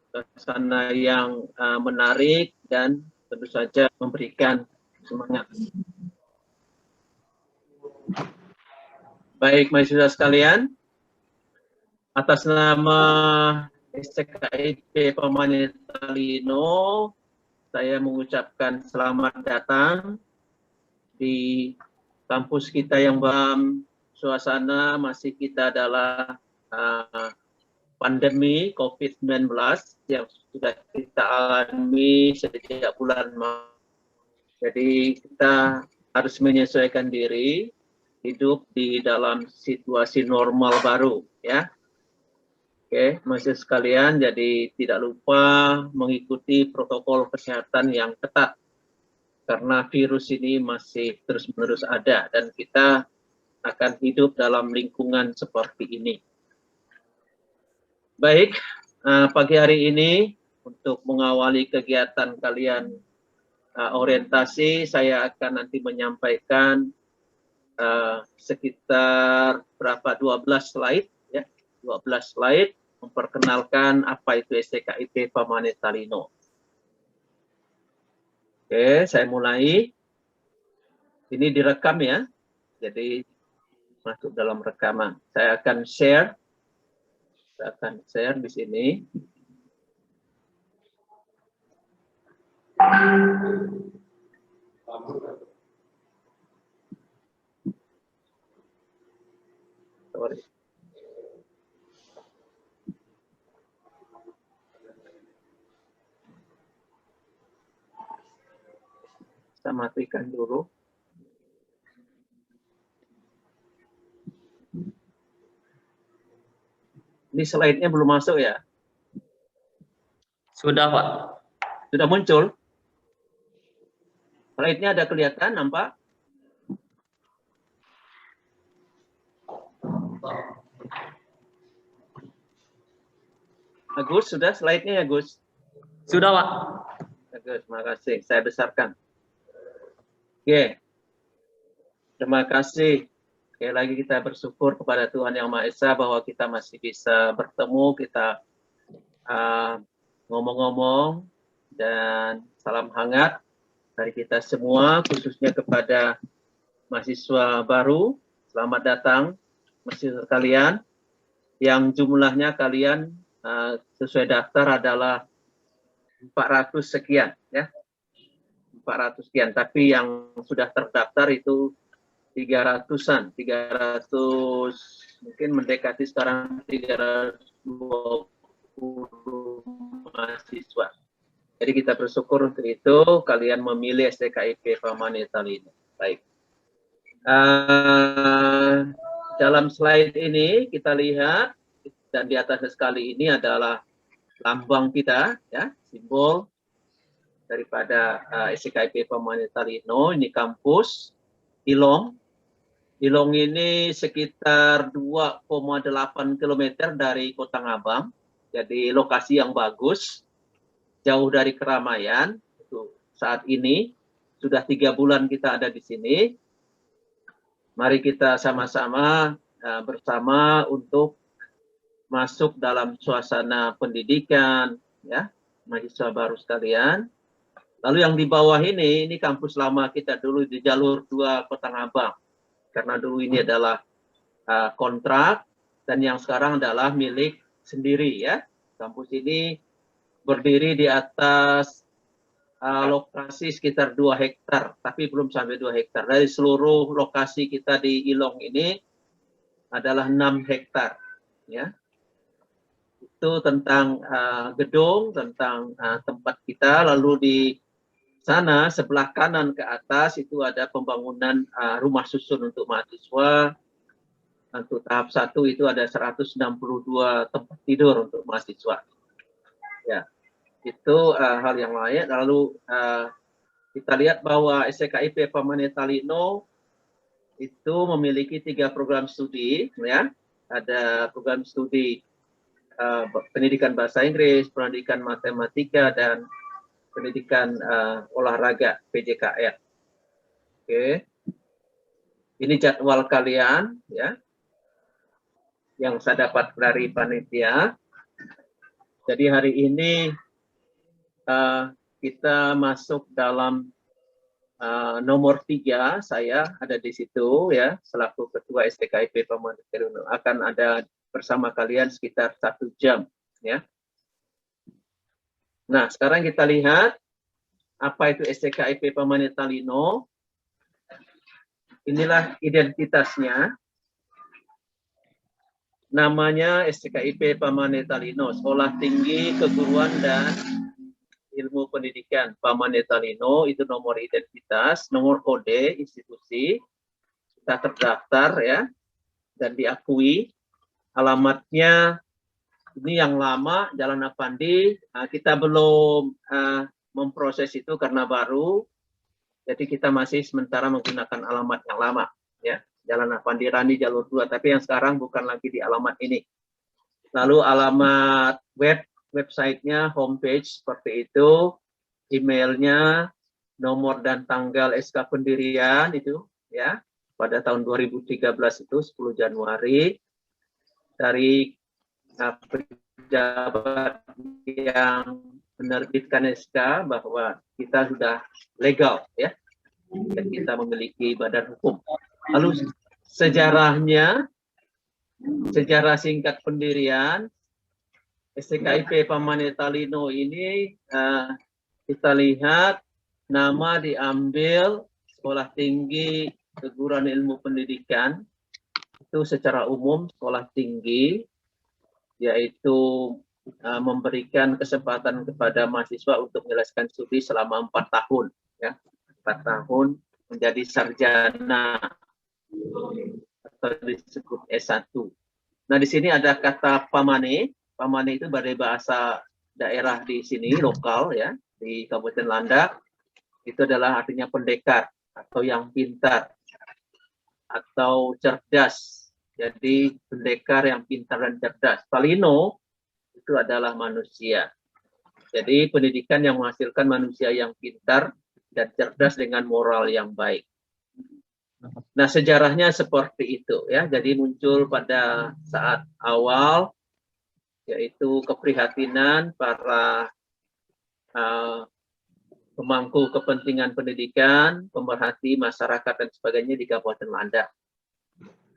suasana yang menarik dan tentu saja memberikan semangat. Baik, mahasiswa sekalian, atas nama SKIP Pamanita Lino, saya mengucapkan selamat datang di kampus kita yang dalam suasana masih kita adalah pandemi COVID-19 yang sudah kita alami sejak bulan Maret. Jadi kita harus menyesuaikan diri hidup di dalam situasi normal baru, ya. Oke, mahasiswa sekalian, jadi tidak lupa mengikuti protokol kesehatan yang ketat karena virus ini masih terus-menerus ada dan kita akan hidup dalam lingkungan seperti ini. Baik, pagi hari ini untuk mengawali kegiatan kalian orientasi, saya akan nanti menyampaikan sekitar berapa 12 slide, ya, 12 slide memperkenalkan apa itu SKIP Pamanita Lino. Oke, saya mulai. Ini direkam ya, jadi masuk dalam rekaman. Saya akan share. Saya akan share di sini. Sorry. Saya matikan dulu. Ini slide-nya belum masuk ya? Sudah, Pak. Sudah muncul? Slide-nya ada kelihatan, nampak? Agus, sudah slide-nya ya, Gus? Sudah, Pak. Agus, terima kasih. Saya besarkan. Oke. Terima kasih. Sekali lagi kita bersyukur kepada Tuhan Yang Maha Esa bahwa kita masih bisa bertemu, kita ngomong-ngomong, dan salam hangat dari kita semua, khususnya kepada mahasiswa baru. Selamat datang, mahasiswa sekalian, yang jumlahnya kalian sesuai daftar adalah 400 sekian, ya. 400 sekian, tapi yang sudah terdaftar itu 300-an, 300, mungkin mendekati sekarang 320 mahasiswa. Jadi kita bersyukur untuk itu, kalian memilih SKIP Pamanita Lino. Baik. Dalam slide ini kita lihat, dan di atasnya sekali ini adalah lambang kita, ya, simbol daripada SKIP Pamanita Lino. Ini kampus Ilong. Ilong ini sekitar 2,8 km dari Kota Ngabang. Jadi lokasi yang bagus, jauh dari keramaian. Saat ini sudah 3 bulan kita ada di sini. Mari kita sama-sama bersama untuk masuk dalam suasana pendidikan, ya, mahasiswa baru sekalian. Lalu yang di bawah ini kampus lama kita dulu di jalur 2 Kota Ngabang. Karena dulu ini adalah kontrak dan yang sekarang adalah milik sendiri, ya. Kampus ini berdiri di atas lokasi sekitar 2 hektar, tapi belum sampai 2 hektar. Dari seluruh lokasi kita di Ilong ini adalah 6 hektar, ya. Itu tentang gedung, tentang tempat kita. Lalu di sana sebelah kanan ke atas itu ada pembangunan rumah susun untuk mahasiswa. Untuk tahap 1 itu ada 162 tempat tidur untuk mahasiswa. Ya, itu hal yang lain. Lalu kita lihat bahwa SKIP Pamanita Lino itu memiliki 3 program studi, ya. Ada program studi pendidikan bahasa Inggris, pendidikan matematika, dan pendidikan olahraga PJKR. Oke. Ini jadwal kalian, ya, yang saya dapat dari panitia. Jadi hari ini kita masuk dalam nomor 3, saya ada di situ ya, selaku Ketua STKIP Pamanit Talino, akan ada bersama kalian sekitar 1 jam ya. Nah, sekarang kita lihat apa itu STKIP Pamanit Talino. Inilah identitasnya. Namanya STKIP Pamanit Talino, Sekolah Tinggi Keguruan dan Ilmu Pendidikan Pamanit Talino. Itu nomor identitas, nomor kode institusi. Kita terdaftar ya dan diakui. Alamatnya ini yang lama, Jalan Avandi. Kita belum memproses itu karena baru. Jadi kita masih sementara menggunakan alamat yang lama ya. Jalan Avandi Rani jalur 2, tapi yang sekarang bukan lagi di alamat ini. Lalu alamat websitenya, homepage seperti itu, emailnya, nomor dan tanggal SK pendirian itu ya, pada tahun 2013 itu 10 Januari dari pejabat yang menerbitkan SK bahwa kita sudah legal ya, dan kita memiliki badan hukum. Lalu sejarahnya, sejarah singkat pendirian STKIP Pamanit Talino ini, kita lihat nama diambil Sekolah Tinggi Keguruan Ilmu Pendidikan, itu secara umum sekolah tinggi, yaitu memberikan kesempatan kepada mahasiswa untuk menyelesaikan studi selama 4 tahun ya, 4 tahun menjadi sarjana atau disebut S1. Nah, di sini ada kata pamane. Pamane itu dari bahasa daerah di sini, lokal ya, di Kabupaten Landak. Itu adalah artinya pendekar atau yang pintar atau cerdas. Jadi pendekar yang pintar dan cerdas. Talino itu adalah manusia. Jadi pendidikan yang menghasilkan manusia yang pintar dan cerdas dengan moral yang baik. Nah, sejarahnya seperti itu ya. Jadi muncul pada saat awal, yaitu keprihatinan para pemangku kepentingan pendidikan, pemerhati masyarakat dan sebagainya di Kabupaten Landak.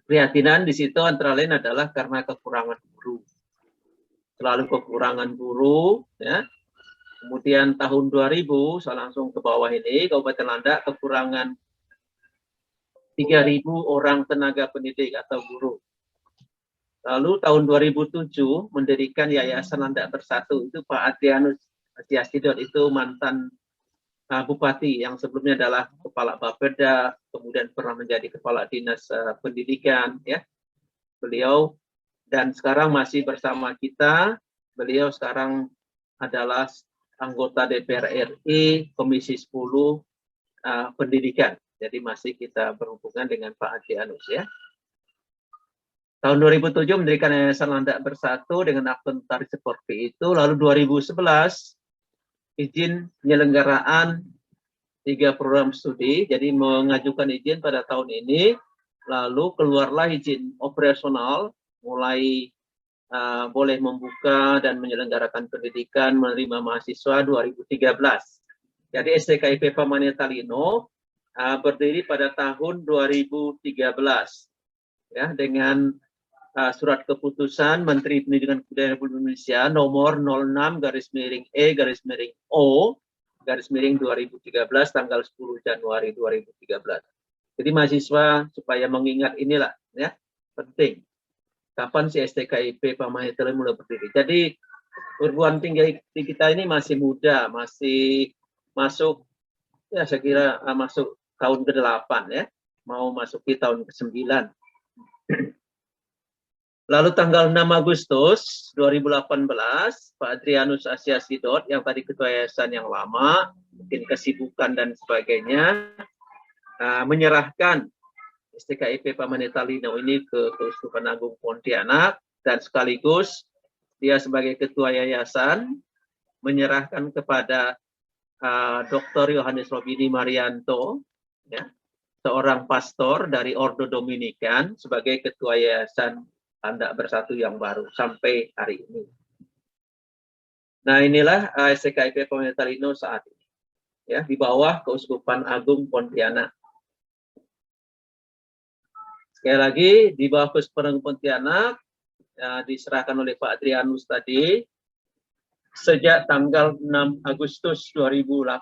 Keprihatinan di situ antara lain adalah karena kekurangan guru. Selalu kekurangan guru ya. Kemudian tahun 2000, saya langsung ke bawah ini, Kabupaten Landak kekurangan 3.000 orang tenaga pendidik atau guru. Lalu tahun 2007 mendirikan Yayasan Landak Bersatu. Itu Pak Adrianus Astiasidot, itu mantan bupati yang sebelumnya adalah kepala Bapeda, kemudian pernah menjadi kepala dinas pendidikan ya. Beliau dan sekarang masih bersama kita. Beliau sekarang adalah anggota DPR RI Komisi 10 Pendidikan. Jadi masih kita berhubungan dengan Pak Adrianus ya. Tahun 2007 mendirikan Yayasan Landak Bersatu dengan akte notaris seperti itu. Lalu 2011 izin penyelenggaraan 3 program studi. Jadi mengajukan izin pada tahun ini. Lalu keluarlah izin operasional, mulai boleh membuka dan menyelenggarakan pendidikan menerima mahasiswa 2013. Jadi STKIP Pamanit Talino berdiri pada tahun 2013 ya, dengan surat keputusan Menteri Pendidikan Kebudayaan Republik Indonesia nomor 06/O/2013 tanggal 10 Januari 2013. Jadi mahasiswa supaya mengingat inilah ya, penting kapan si STKIP Pamanit Talino mulai berdiri. Jadi perguruan tinggi kita ini masih muda, masih masuk ya, saya kira masuk tahun ke-8 ya, mau masuki tahun ke-9. Lalu tanggal 6 Agustus 2018, Pak Adrianus Astiasidot yang tadi ketua yayasan yang lama, mungkin kesibukan dan sebagainya, menyerahkan STKIP Pamanit Talino ini ke Keuskupan Agung Pontianak, dan sekaligus dia sebagai ketua yayasan menyerahkan kepada Dr. Yohanes Robini Marianto, ya, seorang pastor dari Ordo Dominikan sebagai ketua yayasan Landak Bersatu yang baru sampai hari ini. Nah, inilah SKIP Pemanitalinno saat ini, ya, di bawah Keuskupan Agung Pontianak. Sekali lagi, di bawah Keuskupan Agung Pontianak, diserahkan oleh Pak Adrianus tadi, sejak tanggal 6 Agustus 2018.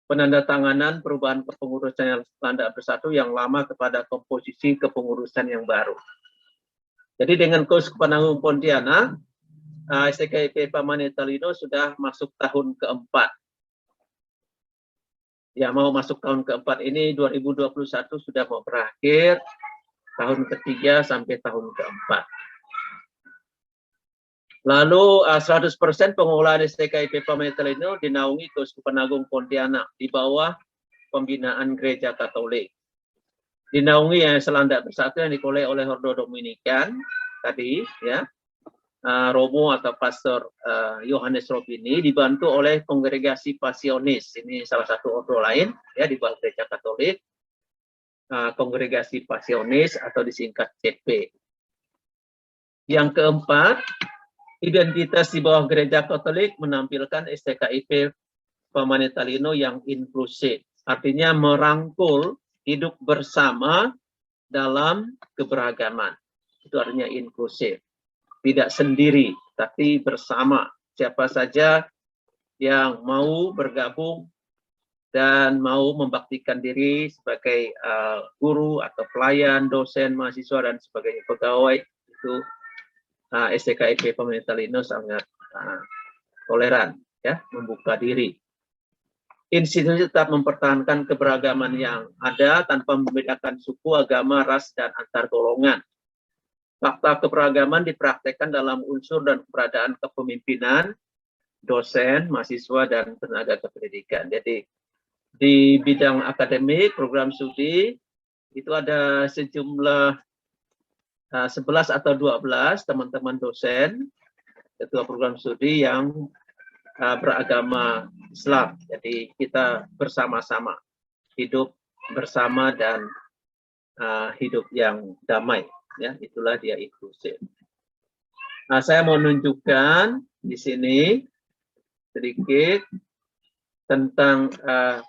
Penandatanganan perubahan kepengurusan yang Landak Bersatu yang lama kepada komposisi kepengurusan yang baru. Jadi dengan Keuskupan Agung Pontianak, SKIP Pemanitalinno sudah masuk tahun keempat. Ya, mau masuk tahun keempat ini 2021 sudah mau berakhir, tahun ketiga sampai tahun keempat. Lalu 100% pengelolaan SKIP Pemanitalinno dinaungi Keuskupan Agung Pontianak di bawah pembinaan Gereja Katolik. Dinaungi Yayasan Landak Bersatu yang dikelola oleh Ordo Dominikan tadi, ya. Romo atau Pastor Yohanes Robini dibantu oleh Kongregasi Pasionis. Ini salah satu ordo lain, ya, di bawah Gereja Katolik. Kongregasi Pasionis atau disingkat CP. Yang keempat, identitas di bawah Gereja Katolik menampilkan SKIP Pemanitalinno yang inklusif. Artinya merangkul hidup bersama dalam keberagaman. Itu artinya inklusif. Tidak sendiri, tapi bersama. Siapa saja yang mau bergabung dan mau membaktikan diri sebagai guru atau pelayan, dosen, mahasiswa, dan sebagainya, pegawai, itu SKIP Pemanitalinno sangat toleran, ya, membuka diri. Institusi tetap mempertahankan keberagaman yang ada tanpa membedakan suku, agama, ras, dan antar golongan. Fakta keberagaman dipraktekkan dalam unsur dan keberadaan kepemimpinan, dosen, mahasiswa, dan tenaga kependidikan. Jadi di bidang akademik, program studi, itu ada sejumlah 11 atau 12 teman-teman dosen, ketua program studi yang beragama Islam. Jadi kita bersama-sama, hidup bersama dan hidup yang damai. Ya, itulah dia inklusif. Nah, saya mau menunjukkan di sini sedikit tentang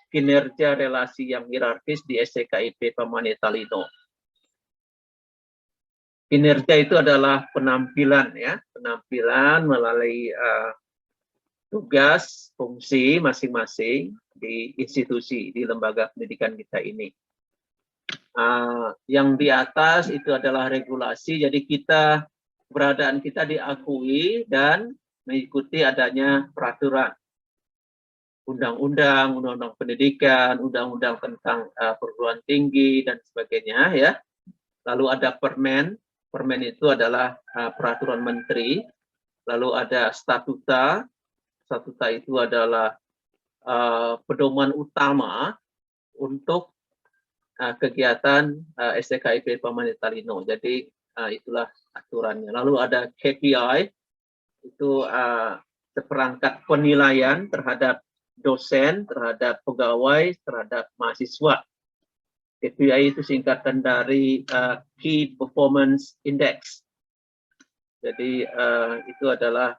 kinerja relasi yang hierarkis di SKIP Pemanitalinno. Kinerja itu adalah penampilan, ya, penampilan melalui tugas, fungsi masing-masing di institusi, di lembaga pendidikan kita ini. Yang di atas itu adalah regulasi, jadi keberadaan kita diakui dan mengikuti adanya peraturan, undang-undang, undang-undang pendidikan, undang-undang tentang perguruan tinggi dan sebagainya, ya. Lalu ada permen, permen itu adalah peraturan menteri. Lalu ada statuta, statuta itu adalah pedoman utama untuk kegiatan SKIP Pemanitalinno. Jadi itulah aturannya. Lalu ada KPI, itu seperangkat penilaian terhadap dosen, terhadap pegawai, terhadap mahasiswa. KPI itu singkatan dari Key Performance Index. Jadi itu adalah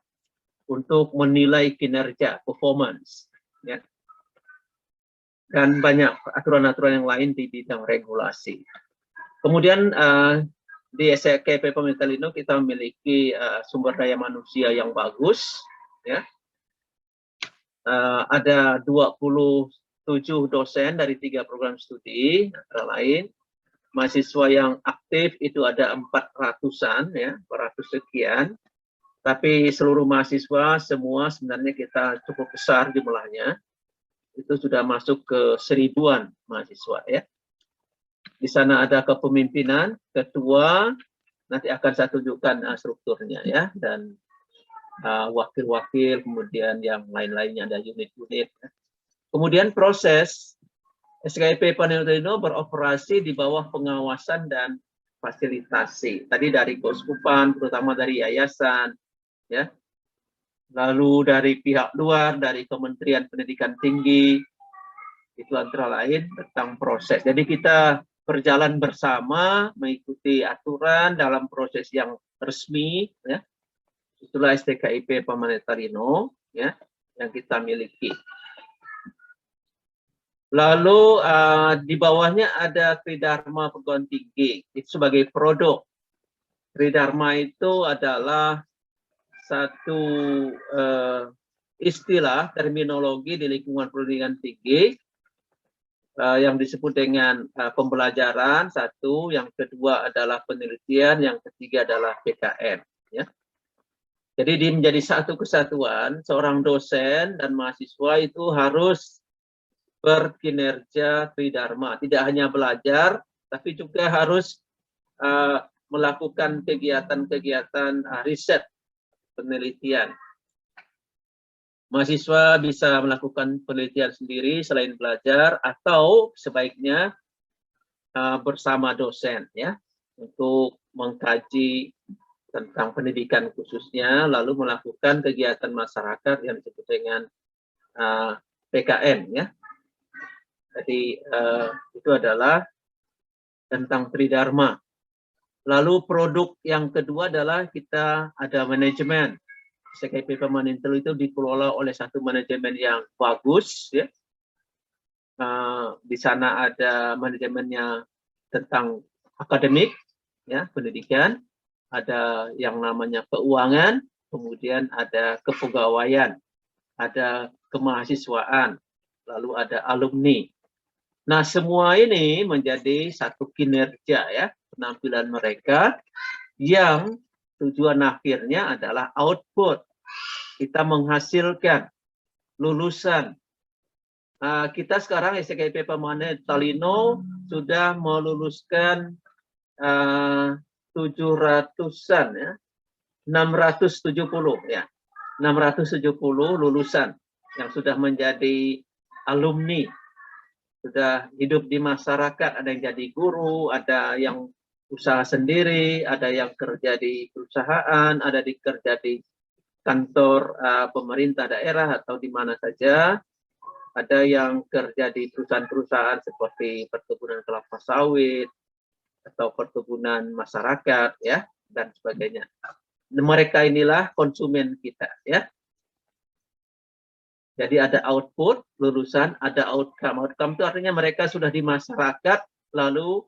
untuk menilai kinerja, performance, ya. Dan banyak aturan-aturan yang lain di bidang regulasi. Kemudian di SKIP Pemanitalinno kita memiliki sumber daya manusia yang bagus, ya. Ada 27 dosen dari 3 program studi, antara lain. Mahasiswa yang aktif itu ada 400-an, ya, 400 sekian. Tapi seluruh mahasiswa semua sebenarnya kita cukup besar jumlahnya. Itu sudah masuk ke 1000-an mahasiswa, ya. Di sana ada kepemimpinan, ketua, nanti akan saya tunjukkan strukturnya, ya, dan wakil-wakil, kemudian yang lain-lainnya ada unit-unit. Kemudian proses SKIP Pemanitalinno beroperasi di bawah pengawasan dan fasilitasi. Tadi dari keuskupan, terutama dari yayasan, ya. Lalu dari pihak luar, dari Kementerian Pendidikan Tinggi, itu antara lain tentang proses. Jadi kita berjalan bersama, mengikuti aturan dalam proses yang resmi, ya. Itulah STKIP Permanent Talino ya yang kita miliki. Lalu di bawahnya ada Tridharma Perguruan Tinggi itu sebagai produk. Tridharma itu adalah satu istilah terminologi di lingkungan pendidikan tinggi yang disebut dengan pembelajaran satu, yang kedua adalah penelitian, yang ketiga adalah PKM. Ya. Jadi dia menjadi satu kesatuan. Seorang dosen dan mahasiswa itu harus berkinerja tridharma, tidak hanya belajar, tapi juga harus melakukan kegiatan-kegiatan riset penelitian. Mahasiswa bisa melakukan penelitian sendiri selain belajar, atau sebaiknya bersama dosen ya untuk mengkaji tentang pendidikan khususnya, lalu melakukan kegiatan masyarakat yang disebut dengan PKM ya. Jadi itu adalah tentang tridharma. Lalu produk yang kedua adalah kita ada manajemen. STKIP Permanent itu dikelola oleh satu manajemen yang bagus ya. Di sana ada manajemennya tentang akademik ya, pendidikan, ada yang namanya keuangan, kemudian ada kepegawaian, ada kemahasiswaan, lalu ada alumni. Nah, semua ini menjadi satu kinerja ya, penampilan mereka yang tujuan akhirnya adalah output. Kita menghasilkan lulusan. Kita sekarang STKIP Permanent Talino sudah meluluskan 700-an ya, 670 ya, 670 lulusan yang sudah menjadi alumni, sudah hidup di masyarakat, ada yang jadi guru, ada yang usaha sendiri, ada yang kerja di perusahaan, ada yang kerja di kantor pemerintah daerah atau di mana saja, ada yang kerja di perusahaan-perusahaan seperti perkebunan kelapa sawit atau perkebunan masyarakat ya dan sebagainya. Mereka inilah konsumen kita ya. Jadi ada output, lulusan, ada outcome. Outcome itu artinya mereka sudah di masyarakat, lalu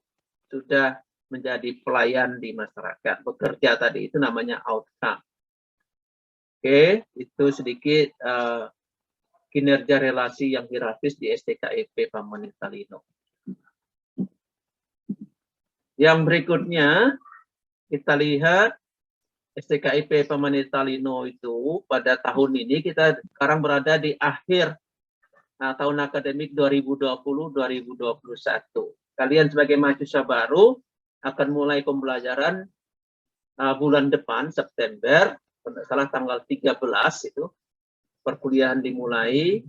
sudah menjadi pelayan di masyarakat. Bekerja tadi, itu namanya outcome. Oke, itu sedikit kinerja relasi yang hierarkis di STKIP Permanent Talino. Yang berikutnya, kita lihat STKIP Permanent Talino itu pada tahun ini kita sekarang berada di akhir tahun akademik 2020-2021. Kalian sebagai mahasiswa baru akan mulai pembelajaran bulan depan September, kalau salah tanggal 13 itu perkuliahan dimulai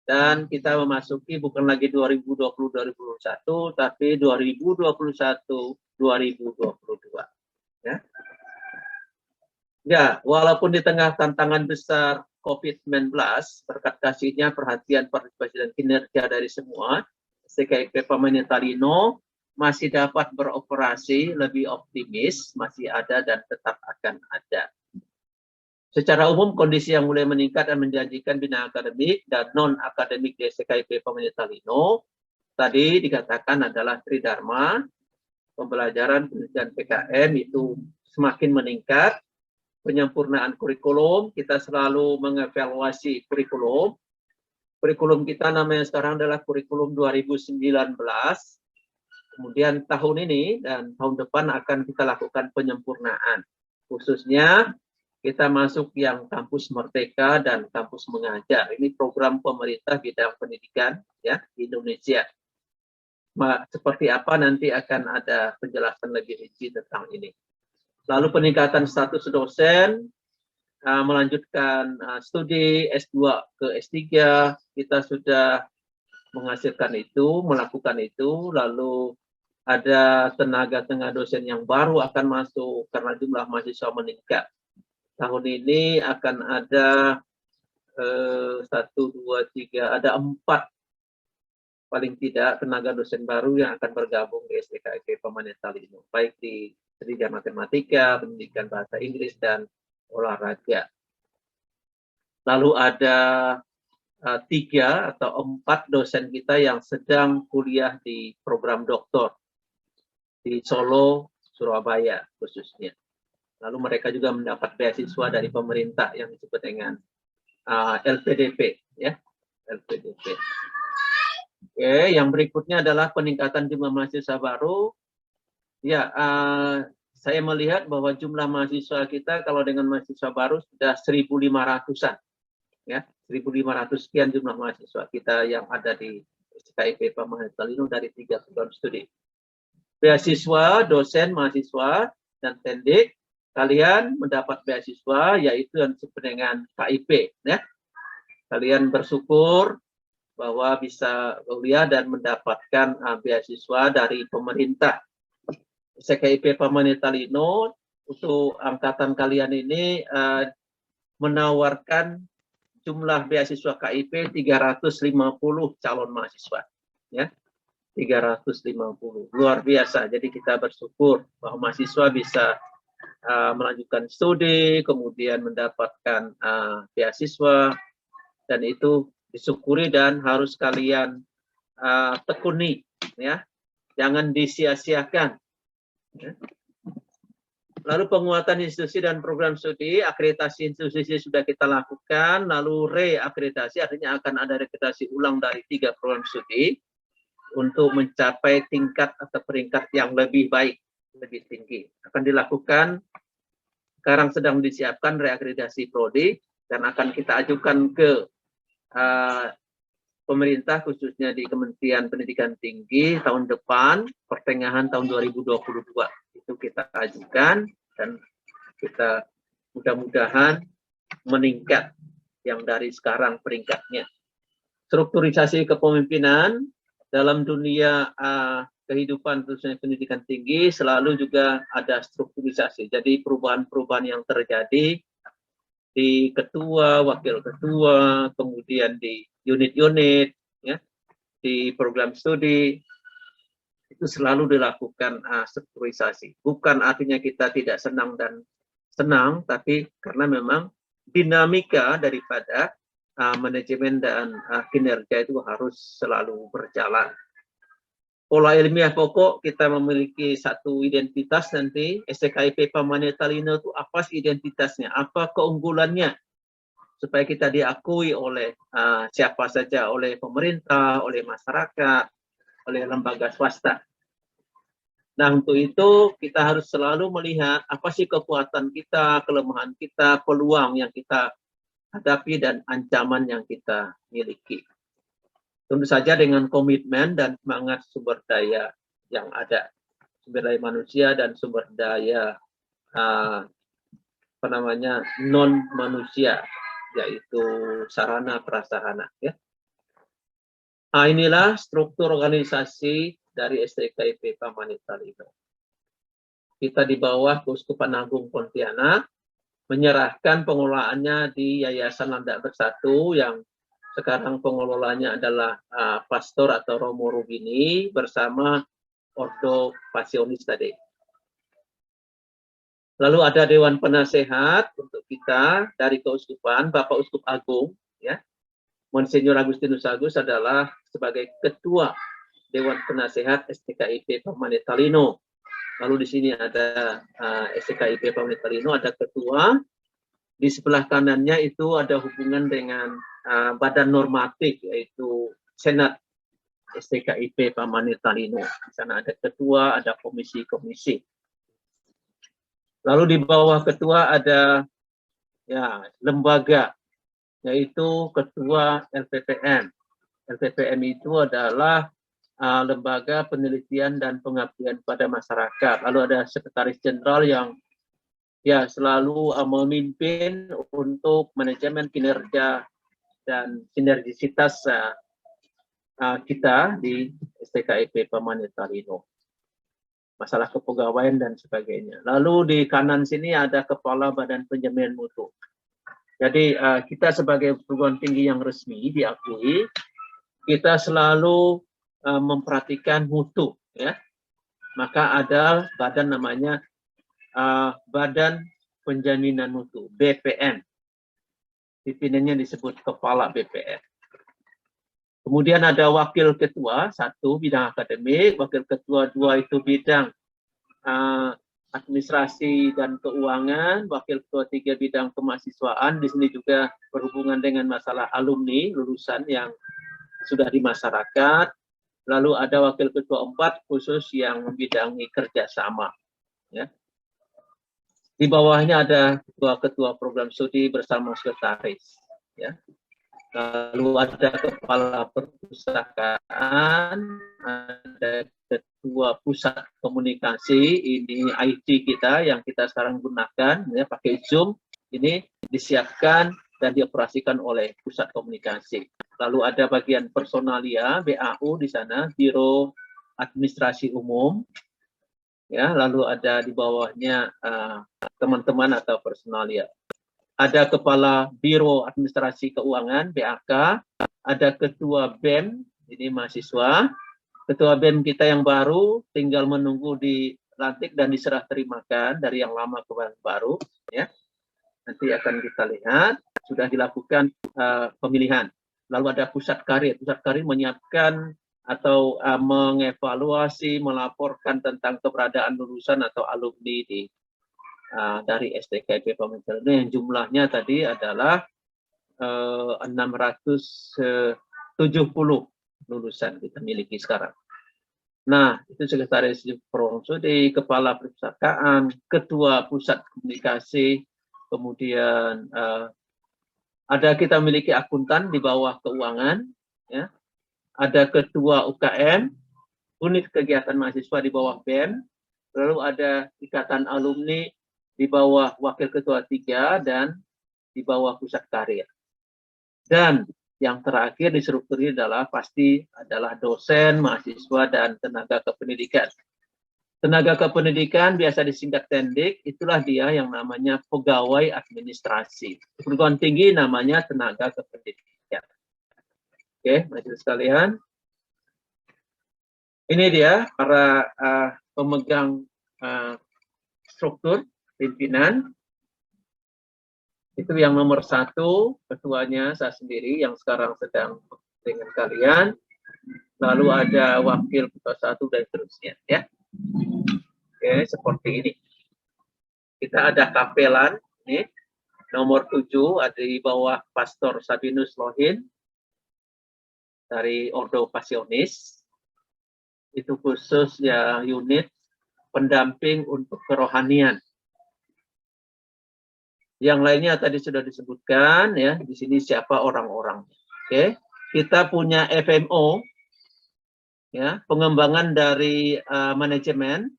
dan kita memasuki bukan lagi 2020-2021 tapi 2021-2022 ya. Ya, walaupun di tengah tantangan besar COVID-19, berkat kasihnya perhatian, partisipasi, dan kinerja dari semua, STKIP Permanent Talino masih dapat beroperasi lebih optimis, masih ada dan tetap akan ada. Secara umum, kondisi yang mulai meningkat dan menjanjikan bina akademik dan non-akademik di STKIP Permanent Talino, tadi dikatakan adalah tridharma, pembelajaran, penelitian, PKM itu semakin meningkat. Penyempurnaan kurikulum, kita selalu mengevaluasi kurikulum. Kurikulum kita namanya sekarang adalah kurikulum 2019. Kemudian tahun ini dan tahun depan akan kita lakukan penyempurnaan. Khususnya kita masuk yang kampus merdeka dan kampus mengajar. Ini program pemerintah bidang pendidikan ya di Indonesia. Seperti apa nanti akan ada penjelasan lebih rinci tentang ini. Lalu peningkatan status dosen, melanjutkan studi S2 ke S3, kita sudah menghasilkan itu, melakukan itu, lalu ada tenaga dosen yang baru akan masuk karena jumlah mahasiswa meningkat. Tahun ini akan ada 1, 2, 3, ada 4 paling tidak tenaga dosen baru yang akan bergabung di STKIP Permanent Talino, baik di pendidikan matematika, pendidikan bahasa Inggris, dan olahraga. Lalu ada 3 atau 4 dosen kita yang sedang kuliah di program doktor di Solo, Surabaya khususnya. Lalu mereka juga mendapat beasiswa dari pemerintah yang disebut dengan LPDP, ya, LPDP. Oke, yang berikutnya adalah peningkatan jumlah mahasiswa baru. Ya, saya melihat bahwa jumlah mahasiswa kita kalau dengan mahasiswa baru sudah 1.500-an, ya, 1.500 sekian jumlah mahasiswa kita yang ada di SKIP Pamanutalino dari 3 program studi. Beasiswa, dosen, mahasiswa, dan tendik, kalian mendapat beasiswa, yaitu yang disebut dengan KIP, ya. Kalian bersyukur bahwa bisa kuliah dan mendapatkan beasiswa dari pemerintah. SKIP Pamanutalino untuk angkatan kalian ini menawarkan jumlah beasiswa KIP 350 calon mahasiswa, ya, 350, luar biasa. Jadi kita bersyukur bahwa mahasiswa bisa melanjutkan studi, kemudian mendapatkan beasiswa, dan itu disyukuri dan harus kalian tekuni, ya, jangan disia-siakan. Lalu penguatan institusi dan program studi, akreditasi institusi sudah kita lakukan, lalu reakreditasi artinya akan ada akreditasi ulang dari 3 program studi untuk mencapai tingkat atau peringkat yang lebih baik, lebih tinggi. Akan dilakukan, sekarang sedang disiapkan reakreditasi prodi dan akan kita ajukan ke pemerintah khususnya di Kementerian Pendidikan Tinggi tahun depan, pertengahan tahun 2022 itu kita ajukan dan kita mudah-mudahan meningkat yang dari sekarang peringkatnya. Strukturisasi kepemimpinan dalam dunia kehidupan khususnya pendidikan tinggi selalu juga ada strukturisasi. Jadi perubahan-perubahan yang terjadi di ketua, wakil ketua, kemudian di unit-unit, ya, di program studi, itu selalu dilakukan strukturisasi. Bukan artinya kita tidak senang dan senang, tapi karena memang dinamika daripada manajemen dan kinerja itu harus selalu berjalan. Pola ilmiah pokok kita memiliki satu identitas nanti. SKIP Pamanutalino itu apa sih identitasnya? Apa keunggulannya? Supaya kita diakui oleh siapa saja, oleh pemerintah, oleh masyarakat, oleh lembaga swasta. Nah, untuk itu kita harus selalu melihat apa sih kekuatan kita, kelemahan kita, peluang yang kita hadapi, dan ancaman yang kita miliki. Tentu saja dengan komitmen dan semangat sumber daya yang ada, sumber daya manusia dan sumber daya non manusia, yaitu sarana prasarana, ya. Nah, inilah struktur organisasi dari SKIP Pamanutalino. Kita di bawah Keuskupan Agung Pontianak menyerahkan pengelolaannya di Yayasan Landak Bersatu yang sekarang pengelolanya adalah Pastor atau Romo Rubini bersama Ordo Passionis tadi. Lalu ada Dewan Penasehat untuk kita dari Keuskupan, Bapak Uskup Agung, ya, Monsinyur Agustinus Agus adalah sebagai Ketua Dewan Penasehat SKIP Pamanutalino. Lalu di sini ada SKIP Pamanutalino, ada Ketua. Di sebelah kanannya itu ada hubungan dengan badan normatif, yaitu Senat SKIP Pamanutalino. Di sana ada ketua, ada komisi-komisi. Lalu di bawah ketua ada lembaga, yaitu ketua LPPM. LPPM itu adalah lembaga penelitian dan pengabdian pada masyarakat. Lalu ada sekretaris jenderal yang selalu memimpin untuk manajemen kinerja dan sinergisitas kita di SKIP Pamanutalino, masalah kepegawaian dan sebagainya. Lalu di kanan sini ada Kepala Badan Penjaminan Mutu. Jadi kita sebagai perguruan tinggi yang resmi diakui, kita selalu memperhatikan mutu, ya. Maka ada badan namanya Badan Penjaminan Mutu, BPN. Pimpinannya disebut Kepala BPN. Kemudian ada Wakil Ketua, 1 bidang akademik, Wakil Ketua 2 itu bidang administrasi dan keuangan, Wakil Ketua 3 bidang kemahasiswaan. Di sini juga berhubungan dengan masalah alumni, lulusan yang sudah di masyarakat. Lalu ada Wakil Ketua 4 khusus yang membidangi kerjasama. Ya. Di bawahnya ada ketua-ketua program studi bersama sekretaris. Ya. Lalu ada kepala perpustakaan, ada ketua pusat komunikasi, ini IT kita yang kita sekarang gunakan, ya, pakai Zoom. Ini disiapkan dan dioperasikan oleh pusat komunikasi. Lalu ada bagian personalia, BAU di sana, Biro Administrasi Umum. Ya, lalu ada di bawahnya teman-teman atau personalia. Ada Kepala Biro Administrasi Keuangan, BAK, ada Ketua BEM, ini mahasiswa. Ketua BEM kita yang baru, tinggal menunggu dilantik dan diserah terimakan dari yang lama ke yang baru. Ya. Nanti akan kita lihat, sudah dilakukan pemilihan. Lalu ada Pusat Karir. Pusat Karir menyiapkan atau mengevaluasi, melaporkan tentang keberadaan lulusan atau alumni dari STKIP Pamekasan yang jumlahnya tadi adalah 670 lulusan kita miliki sekarang. Nah, itu Sekretaris Program Studi, Kepala Perpustakaan, Ketua Pusat Komunikasi, kemudian ada kita miliki akuntan di bawah keuangan, ya. Ada Ketua UKM, Unit Kegiatan Mahasiswa di bawah BEM, lalu ada Ikatan Alumni di bawah Wakil Ketua 3 dan di bawah Pusat Karir. Dan yang terakhir di struktur ini pasti adalah dosen, mahasiswa, dan tenaga kependidikan. Tenaga kependidikan biasa disingkat TENDIK, itulah dia yang namanya pegawai administrasi. Perguruan tinggi namanya tenaga kependidikan. Oke, majelis sekalian. Ini dia para pemegang struktur pimpinan. Itu yang nomor 1, ketuanya saya sendiri yang sekarang sedang dengan kalian. Lalu ada wakil ketua 1 dan seterusnya, ya. Oke, seperti ini. Kita ada kapelan, nih, nomor 7 ada di bawah Pastor Sabinus Lohin dari Ordo Pasionis. Itu khusus ya unit pendamping untuk kerohanian. Yang lainnya tadi sudah disebutkan, ya. Di sini siapa orang-orang. Oke, kita punya FMO, ya, pengembangan dari manajemen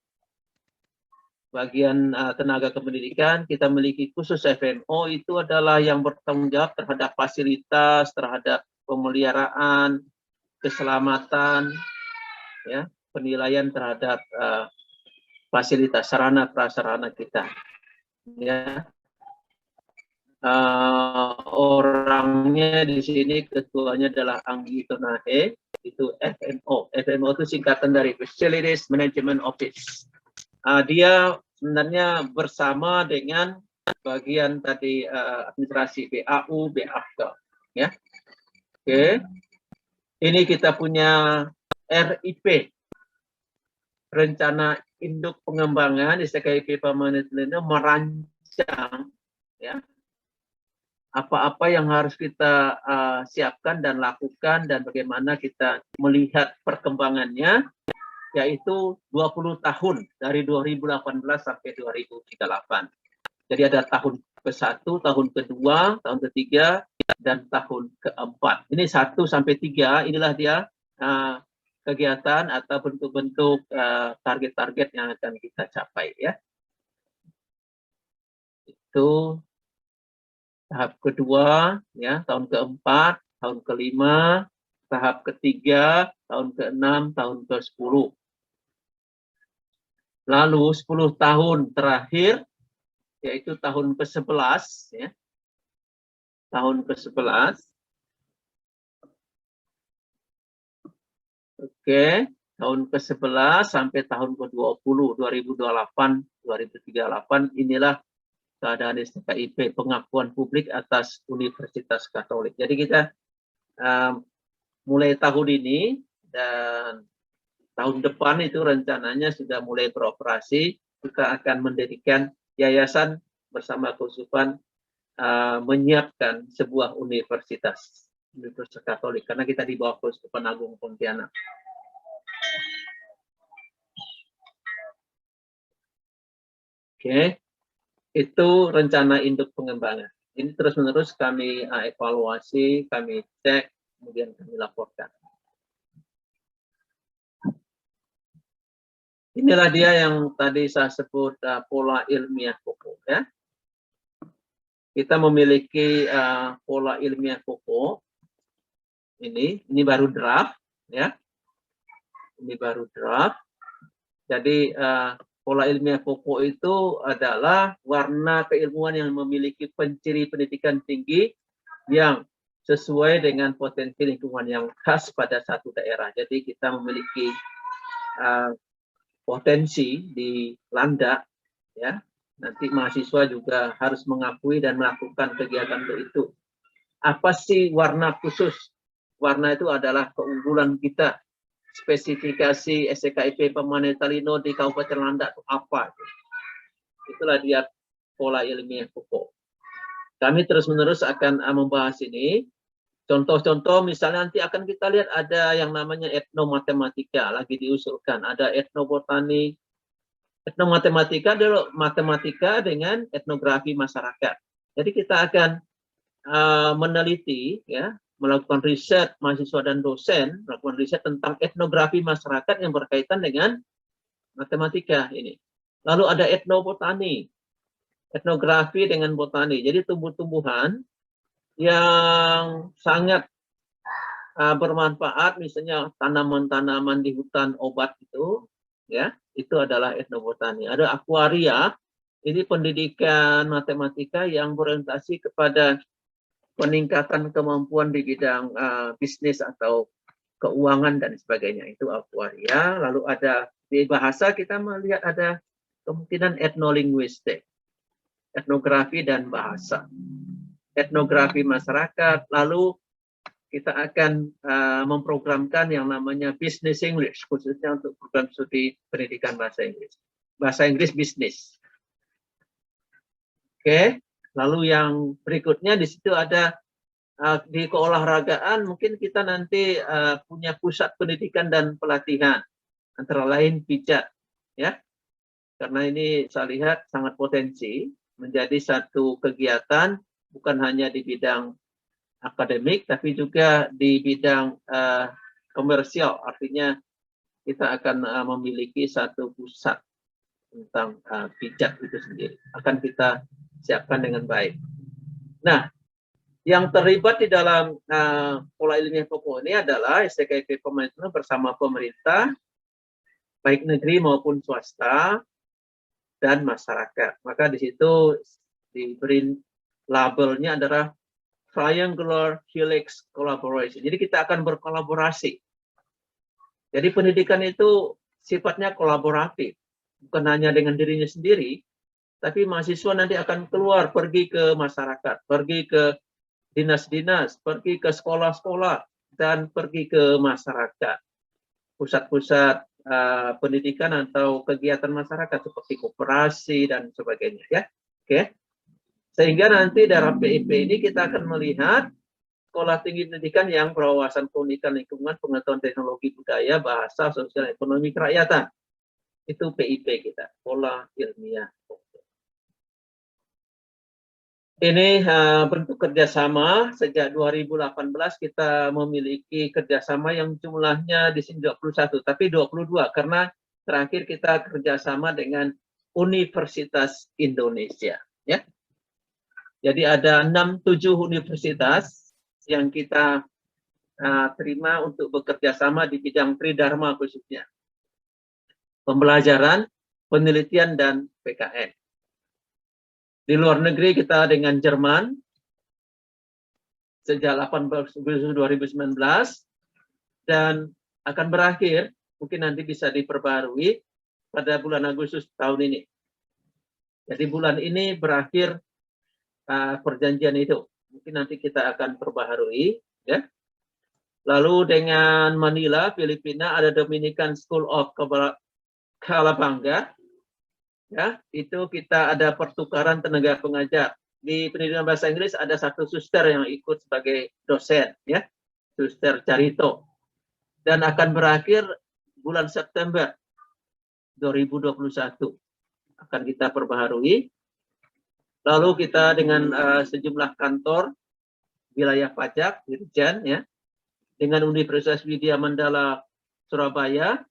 bagian tenaga kependidikan. Kita memiliki khusus FMO, itu adalah yang bertanggung jawab terhadap fasilitas, terhadap pemeliharaan, keselamatan, ya, penilaian terhadap fasilitas sarana prasarana kita, ya. Orangnya di sini ketuanya adalah Anggi Tonahe, itu FMO. FMO itu singkatan dari Facilities Management Office. Dia sebenarnya bersama dengan bagian tadi administrasi BAU, BAK, ya. Oke. Ini kita punya RIP, Rencana Induk Pengembangan STKIP Pamekasan, merancang, ya, apa-apa yang harus kita siapkan dan lakukan dan bagaimana kita melihat perkembangannya, yaitu 20 tahun dari 2018 sampai 2038. Jadi ada tahun ke-1, tahun ke-2, tahun ke-3, dan tahun ke-4. Ini 1 sampai 3, inilah dia kegiatan atau bentuk-bentuk target-target yang akan kita capai, ya. Itu tahap kedua, ya, tahun ke-4, tahun ke-5, tahap ke-3, tahun ke-6, tahun ke-10. Lalu 10 tahun terakhir, yaitu tahun ke-11, ya. Tahun ke-11. Oke, tahun ke-11 sampai tahun ke-20, 2028, 2038, inilah keadaan STKIP, pengakuan publik atas Universitas Katolik. Jadi kita mulai tahun ini dan tahun depan itu rencananya sudah mulai beroperasi. Kita akan mendirikan yayasan bersama Keuskupan menyiapkan sebuah universitas Katolik, karena kita di bawah Keuskupan Agung Pontianak. Oke, itu rencana induk pengembangan. Ini terus-menerus kami evaluasi, kami cek, kemudian kami laporkan. Inilah dia yang tadi saya sebut pola ilmiah pokok, ya. Kita memiliki pola ilmiah pokok. Ini baru draft, ya. Ini baru draft. Jadi pola ilmiah pokok itu adalah warna keilmuan yang memiliki penciri pendidikan tinggi yang sesuai dengan potensi lingkungan yang khas pada satu daerah. Jadi kita memiliki potensi di Landak, ya. Nanti mahasiswa juga harus mengakui dan melakukan kegiatan itu. Apa sih warna khusus? Warna itu adalah keunggulan kita. Spesifikasi STKIP Permanen Talino di Kabupaten Landak itu apa? Itulah dia pola ilmiah pokok. Kami terus-menerus akan membahas ini. Contoh-contoh misalnya nanti akan kita lihat ada yang namanya etnomatematika lagi diusulkan. Ada etnobotani. Etnomatematika adalah matematika dengan etnografi masyarakat. Jadi kita akan meneliti, ya, melakukan riset mahasiswa dan dosen, melakukan riset tentang etnografi masyarakat yang berkaitan dengan matematika ini. Lalu ada etnobotani, etnografi dengan botani. Jadi tumbuh-tumbuhan yang sangat bermanfaat, misalnya tanaman-tanaman di hutan obat itu, ya, itu adalah etnobotani. Ada akuaria, ini pendidikan matematika yang berorientasi kepada peningkatan kemampuan di bidang bisnis atau keuangan dan sebagainya, itu akuaria. Lalu ada di bahasa kita melihat ada kemungkinan etnolinguistik, etnografi dan bahasa, etnografi masyarakat. Lalu kita akan memprogramkan yang namanya Business English, khususnya untuk program studi pendidikan bahasa Inggris. Bahasa Inggris bisnis. Oke, lalu yang berikutnya di situ ada di keolahragaan, mungkin kita nanti punya pusat pendidikan dan pelatihan, antara lain pijat, ya. Karena ini saya lihat sangat potensi menjadi satu kegiatan bukan hanya di bidang akademik, tapi juga di bidang komersial. Artinya kita akan memiliki satu pusat tentang pijat itu sendiri. Akan kita siapkan dengan baik. Nah, yang terlibat di dalam pola ilmiah pokok ini adalah STKIP Permanen bersama pemerintah, baik negeri maupun swasta, dan masyarakat. Maka di situ diberi labelnya adalah Triangular Helix Collaboration. Jadi kita akan berkolaborasi. Jadi pendidikan itu sifatnya kolaboratif. Bukan hanya dengan dirinya sendiri, tapi mahasiswa nanti akan keluar, pergi ke masyarakat, pergi ke dinas-dinas, pergi ke sekolah-sekolah, dan pergi ke masyarakat. Pusat-pusat pendidikan atau kegiatan masyarakat seperti koperasi dan sebagainya. Ya, oke. Sehingga nanti dalam PIP ini kita akan melihat sekolah tinggi pendidikan yang berwawasan keunikan lingkungan, pengetahuan teknologi budaya, bahasa, sosial, ekonomi, kerakyatan. Itu PIP kita, pola ilmiah. Ini bentuk kerjasama. Sejak 2018 kita memiliki kerjasama yang jumlahnya di sini 21, tapi 22 karena terakhir kita kerjasama dengan Universitas Indonesia. Ya. Jadi ada 6-7 universitas yang kita terima untuk bekerja sama di bidang Tridharma khususnya. Pembelajaran, penelitian, dan PKN. Di luar negeri kita dengan Jerman sejak 18 Agustus 2019 dan akan berakhir, mungkin nanti bisa diperbarui pada bulan Agustus tahun ini. Jadi bulan ini berakhir perjanjian itu. Mungkin nanti kita akan perbaharui, ya. Lalu dengan Manila, Filipina, ada Dominican School of Calabanga, ya. Itu kita ada pertukaran tenaga pengajar. Di pendidikan bahasa Inggris ada satu suster yang ikut sebagai dosen, ya, Suster Carito, dan akan berakhir bulan September 2021 akan kita perbaharui. Lalu kita dengan sejumlah kantor wilayah pajak, Dirjen, ya, dengan Universitas Widya Mandala Surabaya,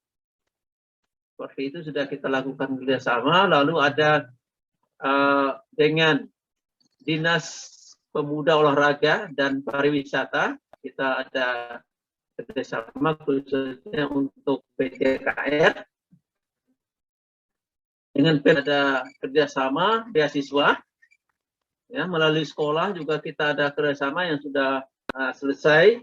seperti itu sudah kita lakukan kerjasama. Lalu ada dengan Dinas Pemuda Olahraga dan Pariwisata, kita ada kerjasama khususnya untuk PJKR. Dengan ada kerjasama beasiswa, ya, melalui sekolah juga kita ada kerjasama yang sudah selesai,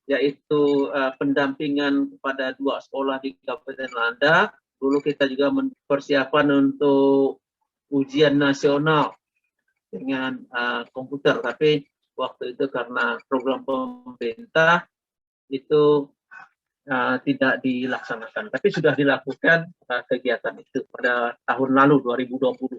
yaitu pendampingan kepada 2 sekolah di Kabupaten Landak. Dulu kita juga persiapan untuk ujian nasional dengan komputer, tapi waktu itu karena program pemerintah itu tidak dilaksanakan, tapi sudah dilakukan kegiatan itu pada tahun lalu 2020.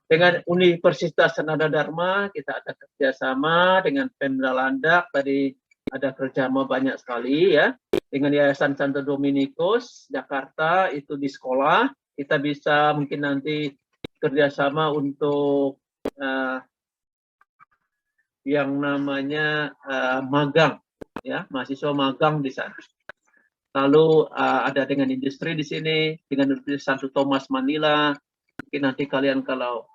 Dengan Universitas Sanada Dharma kita ada kerjasama, dengan Pemda Landak tadi ada kerjasama banyak sekali, ya. Dengan Yayasan Santo Dominikus Jakarta itu di sekolah kita bisa mungkin nanti kerjasama untuk yang namanya magang, ya, mahasiswa magang di sana. Lalu ada dengan industri di sini, dengan Universitas Santo Thomas Manila. Mungkin nanti kalian kalau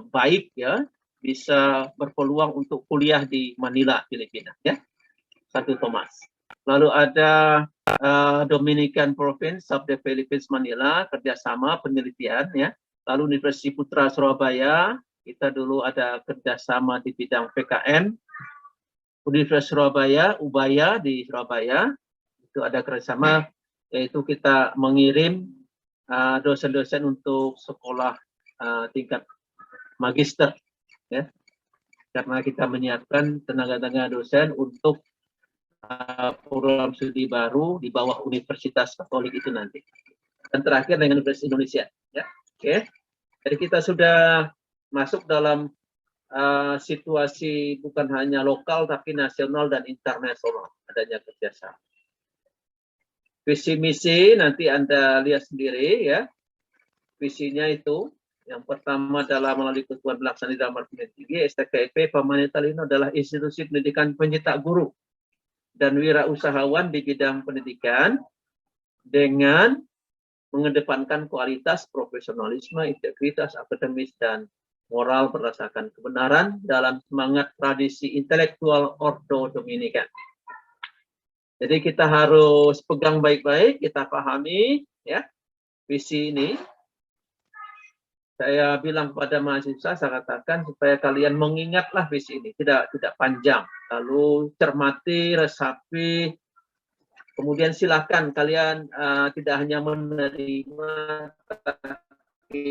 baik, ya, bisa berpeluang untuk kuliah di Manila, Filipina, ya, Santo Thomas. Lalu ada Dominican Province of the Philippines Manila, kerjasama penelitian, ya. Lalu Universitas Putra Surabaya, kita dulu ada kerjasama di bidang PKM. Universitas Surabaya, Ubaya di Surabaya, itu ada kerjasama, yaitu kita mengirim dosen-dosen untuk sekolah tingkat magister, ya, karena kita menyiapkan tenaga-tenaga dosen untuk program studi baru di bawah Universitas Katolik itu nanti. Dan terakhir dengan Universitas Indonesia, ya. Oke. Jadi kita sudah masuk dalam situasi bukan hanya lokal tapi nasional dan internasional adanya kerjasama. Visi misi nanti Anda lihat sendiri, ya. Visinya itu yang pertama adalah melalui Ketua Pelaksana Dalam Perguruan Tinggi, STKIP Pamanuel Talino adalah institusi pendidikan pencetak guru dan wirausahawan di bidang pendidikan dengan mengedepankan kualitas, profesionalisme, integritas akademis, dan moral berdasarkan kebenaran dalam semangat tradisi intelektual Ordo Dominican. Jadi kita harus pegang baik-baik, kita pahami, ya, visi ini. Saya bilang kepada mahasiswa, saya katakan supaya kalian mengingatlah visi ini, tidak panjang. Lalu cermati, resapi, kemudian silakan kalian tidak hanya menerima, tapi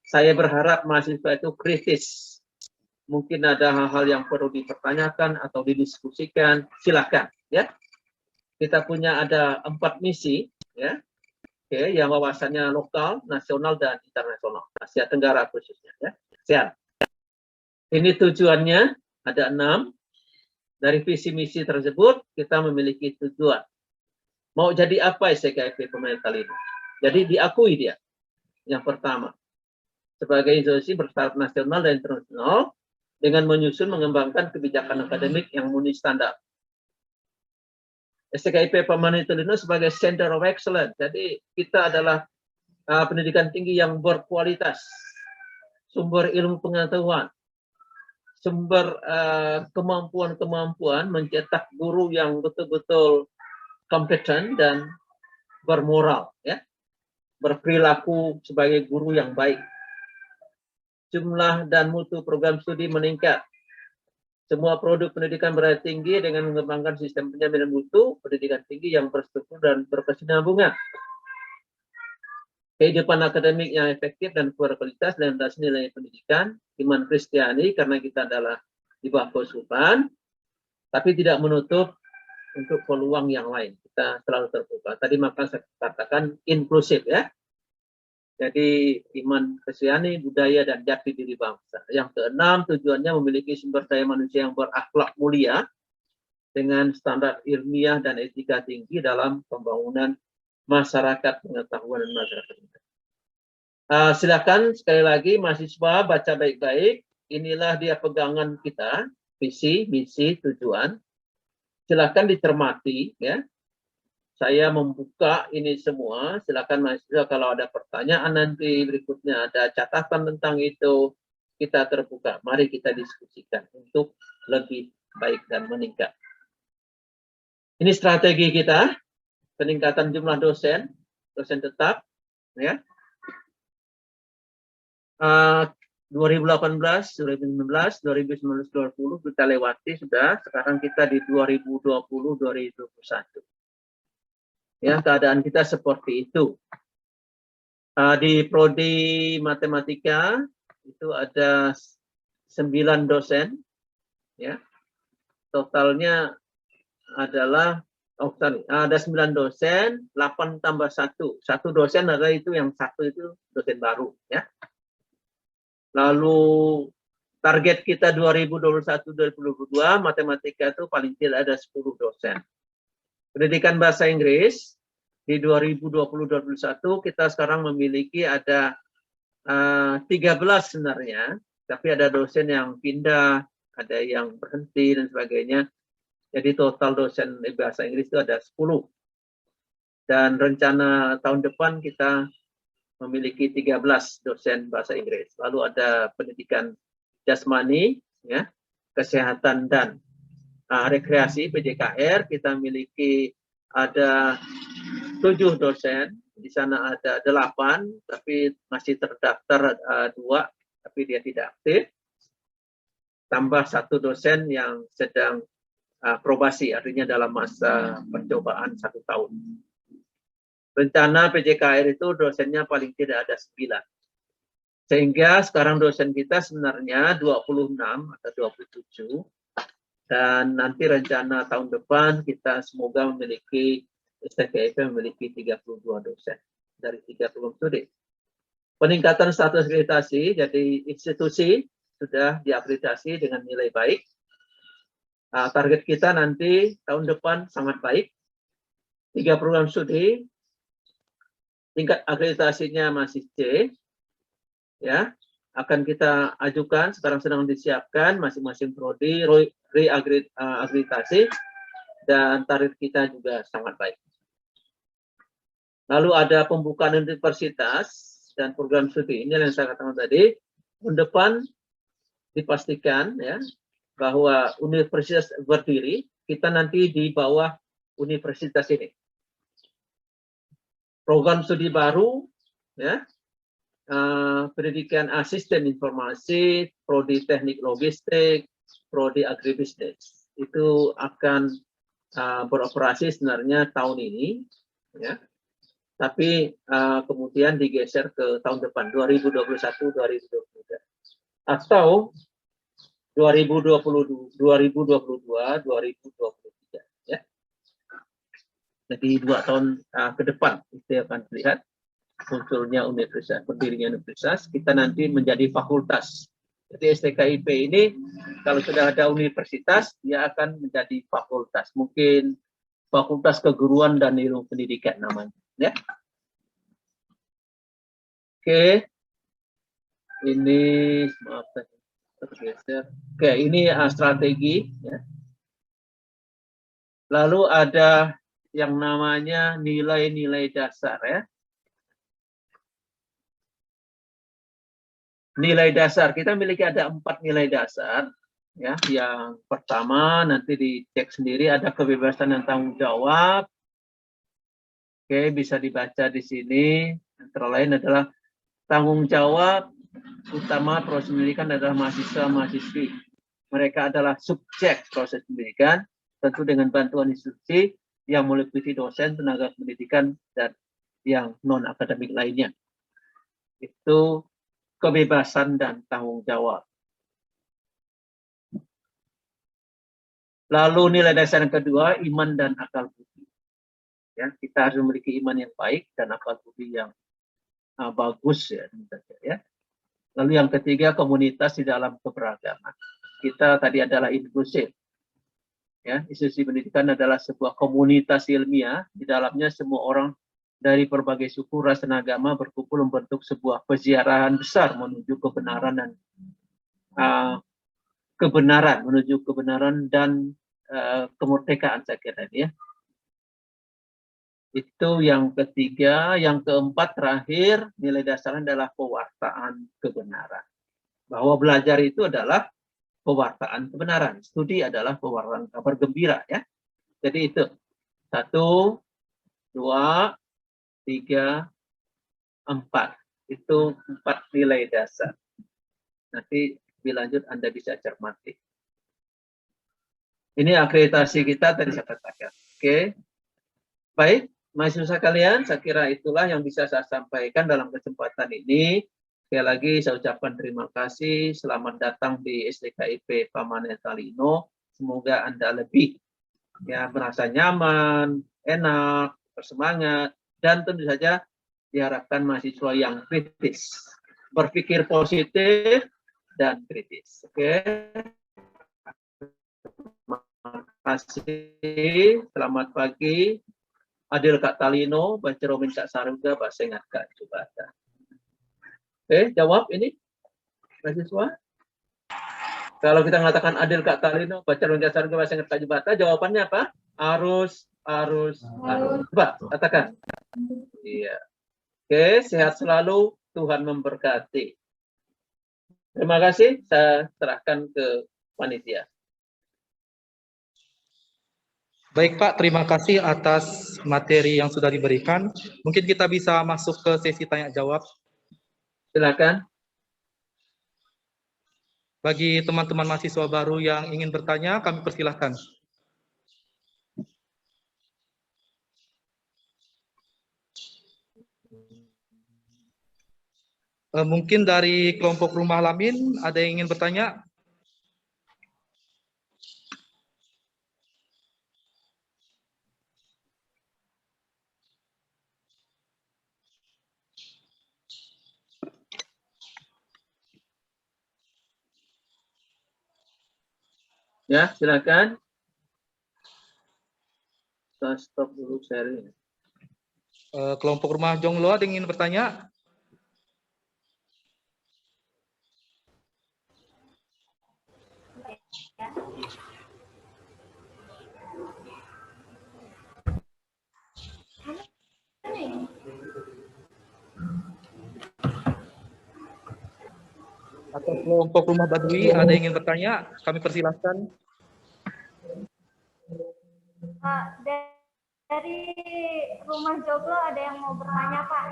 saya berharap mahasiswa itu kritis. Mungkin ada hal-hal yang perlu dipertanyakan atau didiskusikan, silakan, ya. Kita punya ada 4 misi, ya. Oke, yang wawasannya lokal, nasional, dan internasional, Asia Tenggara khususnya, ya. Sehat. Ini tujuannya ada 6. Dari visi misi tersebut kita memiliki tujuan. Mau jadi apa STKIP Pamanuel Talino? Jadi diakui dia. Yang pertama, sebagai institusi bertaraf nasional dan internasional dengan menyusun mengembangkan kebijakan akademik yang memenuhi standar. STKIP Pamanuel Talino sebagai Center of Excellence. Jadi kita adalah pendidikan tinggi yang berkualitas, sumber ilmu pengetahuan, sumber kemampuan-kemampuan mencetak guru yang betul-betul kompeten dan bermoral, ya, berperilaku sebagai guru yang baik. Jumlah dan mutu program studi meningkat. Semua produk pendidikan berada tinggi dengan mengembangkan sistem penjaminan mutu pendidikan tinggi yang berstruktur dan berkesinambungan. kehidupan akademik yang efektif dan berkualitas dan atas nilai pendidikan, iman Kristiani karena kita adalah di bawah keuskupan, tapi tidak menutup untuk peluang yang lain. Kita selalu terbuka. Tadi maka saya katakan inklusif ya. Jadi iman Kristiani, budaya, dan jati diri bangsa. Yang keenam, tujuannya memiliki sumber daya manusia yang berakhlak mulia dengan standar ilmiah dan etika tinggi dalam pembangunan masyarakat pengetahuan dan masyarakat. Silakan sekali lagi mahasiswa baca baik-baik. Inilah dia pegangan kita, visi, misi, tujuan. Silakan dicermati ya. Saya membuka ini semua. Silakan mahasiswa kalau ada pertanyaan nanti berikutnya, ada catatan tentang itu, kita terbuka. Mari kita diskusikan untuk lebih baik dan meningkat. Ini strategi kita, peningkatan jumlah dosen tetap ya. 2018, 2019, 2019, 2020 kita lewati sudah. Sekarang kita di 2020, 2021. Ya, keadaan kita seperti itu. Di prodi matematika itu ada 9 dosen, ya. Totalnya adalah ada 9 dosen, 8 tambah 1. 1 dosen adalah itu yang satu itu dosen baru, ya. Lalu target kita 2021-2022 matematika itu paling tidak ada 10 dosen. Pendidikan bahasa Inggris di 2020-2021 kita sekarang memiliki ada 13 sebenarnya, tapi ada dosen yang pindah, ada yang berhenti dan sebagainya. Jadi total dosen bahasa Inggris itu ada 10. Dan rencana tahun depan kita memiliki 13 dosen bahasa Inggris. Lalu ada pendidikan jasmani, ya, kesehatan dan rekreasi (PJKR). Kita miliki ada 7 dosen. Di sana ada 8, tapi masih terdaftar 2, tapi dia tidak aktif. Tambah 1 dosen yang sedang probasi, artinya dalam masa percobaan 1 tahun. Rencana PJKR itu dosennya paling tidak ada 9. Sehingga sekarang dosen kita sebenarnya 26 atau 27. Dan nanti rencana tahun depan kita semoga memiliki, STKIP memiliki 32 dosen dari 30 studi. Peningkatan status akreditasi, jadi institusi sudah diakreditasi dengan nilai baik. Target kita nanti tahun depan sangat baik. 3 program studi, tingkat akreditasinya masih C, ya, akan kita ajukan, sekarang sedang disiapkan masing-masing prodi reakreditasi, dan target kita juga sangat baik. Lalu ada pembukaan universitas dan program studi, ini yang saya katakan tadi. Tahun depan dipastikan ya bahwa universitas berdiri, kita nanti di bawah universitas ini. Program studi baru, ya, pendidikan asisten informasi, prodi teknik logistik, prodi agribisnis, itu akan beroperasi sebenarnya tahun ini, ya. Tapi kemudian digeser ke tahun depan 2021-2023 atau 2022-2023, ya. Jadi 2 tahun ke depan itu akan terlihat munculnya universitas, berdirinya universitas. Kita nanti menjadi fakultas. Jadi STKIP ini kalau sudah ada universitas, dia akan menjadi fakultas. Mungkin fakultas keguruan dan ilmu pendidikan namanya, ya. Oke. Ini maaf tergeser. Oke, ini strategi, ya. Lalu ada yang namanya nilai-nilai dasar, ya. Nilai dasar, kita memiliki ada 4 nilai dasar, ya. Yang pertama nanti dicek sendiri, ada kebebasan dan tanggung jawab. Oke, bisa dibaca di sini. Antara lain adalah tanggung jawab utama proses pendidikan adalah mahasiswa-mahasiswi. Mereka adalah subjek proses pendidikan, tentu dengan bantuan institusi yang meliputi dosen, tenaga pendidikan, dan yang non-akademik lainnya. Itu kebebasan dan tanggung jawab. Lalu nilai dasar yang kedua, iman dan akal budi. Ya, kita harus memiliki iman yang baik dan akal budi yang bagus ya. Lalu yang ketiga, komunitas di dalam keberagaman. Kita tadi adalah inklusif. Ya, institusi pendidikan adalah sebuah komunitas ilmiah, di dalamnya semua orang dari berbagai suku, ras, dan agama berkumpul membentuk sebuah peziarahan besar menuju kebenaran dan kemerdekaan, saya kira ya. Itu yang ketiga. Yang keempat terakhir, nilai dasarnya adalah pewartaan kebenaran. Bahwa belajar itu adalah pewartaan kebenaran. Studi adalah pewartaan kabar gembira ya. Jadi itu 1, 2, 3, 4. Itu 4 nilai dasar. Nanti lebih lanjut Anda bisa cermati. Ini akreditasi kita tadi saya katakan. Oke. Baik, mahasiswa kalian, saya kira itulah yang bisa saya sampaikan dalam kesempatan ini. Sekali lagi saya ucapkan terima kasih. Selamat datang di SDKIP Pamanen Talino. Semoga Anda lebih merasa nyaman, enak, bersemangat, dan tentu saja diharapkan mahasiswa yang kritis, berpikir positif dan kritis. Oke. Terima kasih. Selamat pagi. Adil Kak Talino, baca Romin Kak Saruga, bahasa ingat Kak Jubata. Oke, jawab ini mahasiswa. Kalau kita mengatakan Adil Kak Talino, baca Romin Kak Saruga, bahasa ingat Kak Jubata, jawabannya apa? Arus. Coba, katakan. Iya. Oke, sehat selalu, Tuhan memberkati. Terima kasih, saya serahkan ke panitia. Baik Pak, terima kasih atas materi yang sudah diberikan. Mungkin kita bisa masuk ke sesi tanya jawab. Silakan. Bagi teman-teman mahasiswa baru yang ingin bertanya, kami persilahkan. Mungkin dari kelompok Rumah Lamin, ada yang ingin bertanya? Ya, silakan. Kita stop dulu sharing. Kelompok Rumah Jonglo, ada yang ingin bertanya? Atau kelompok Rumah Badui, ada yang ingin bertanya? Kami persilahkan. Dari Rumah Joglo ada yang mau bertanya, Pak?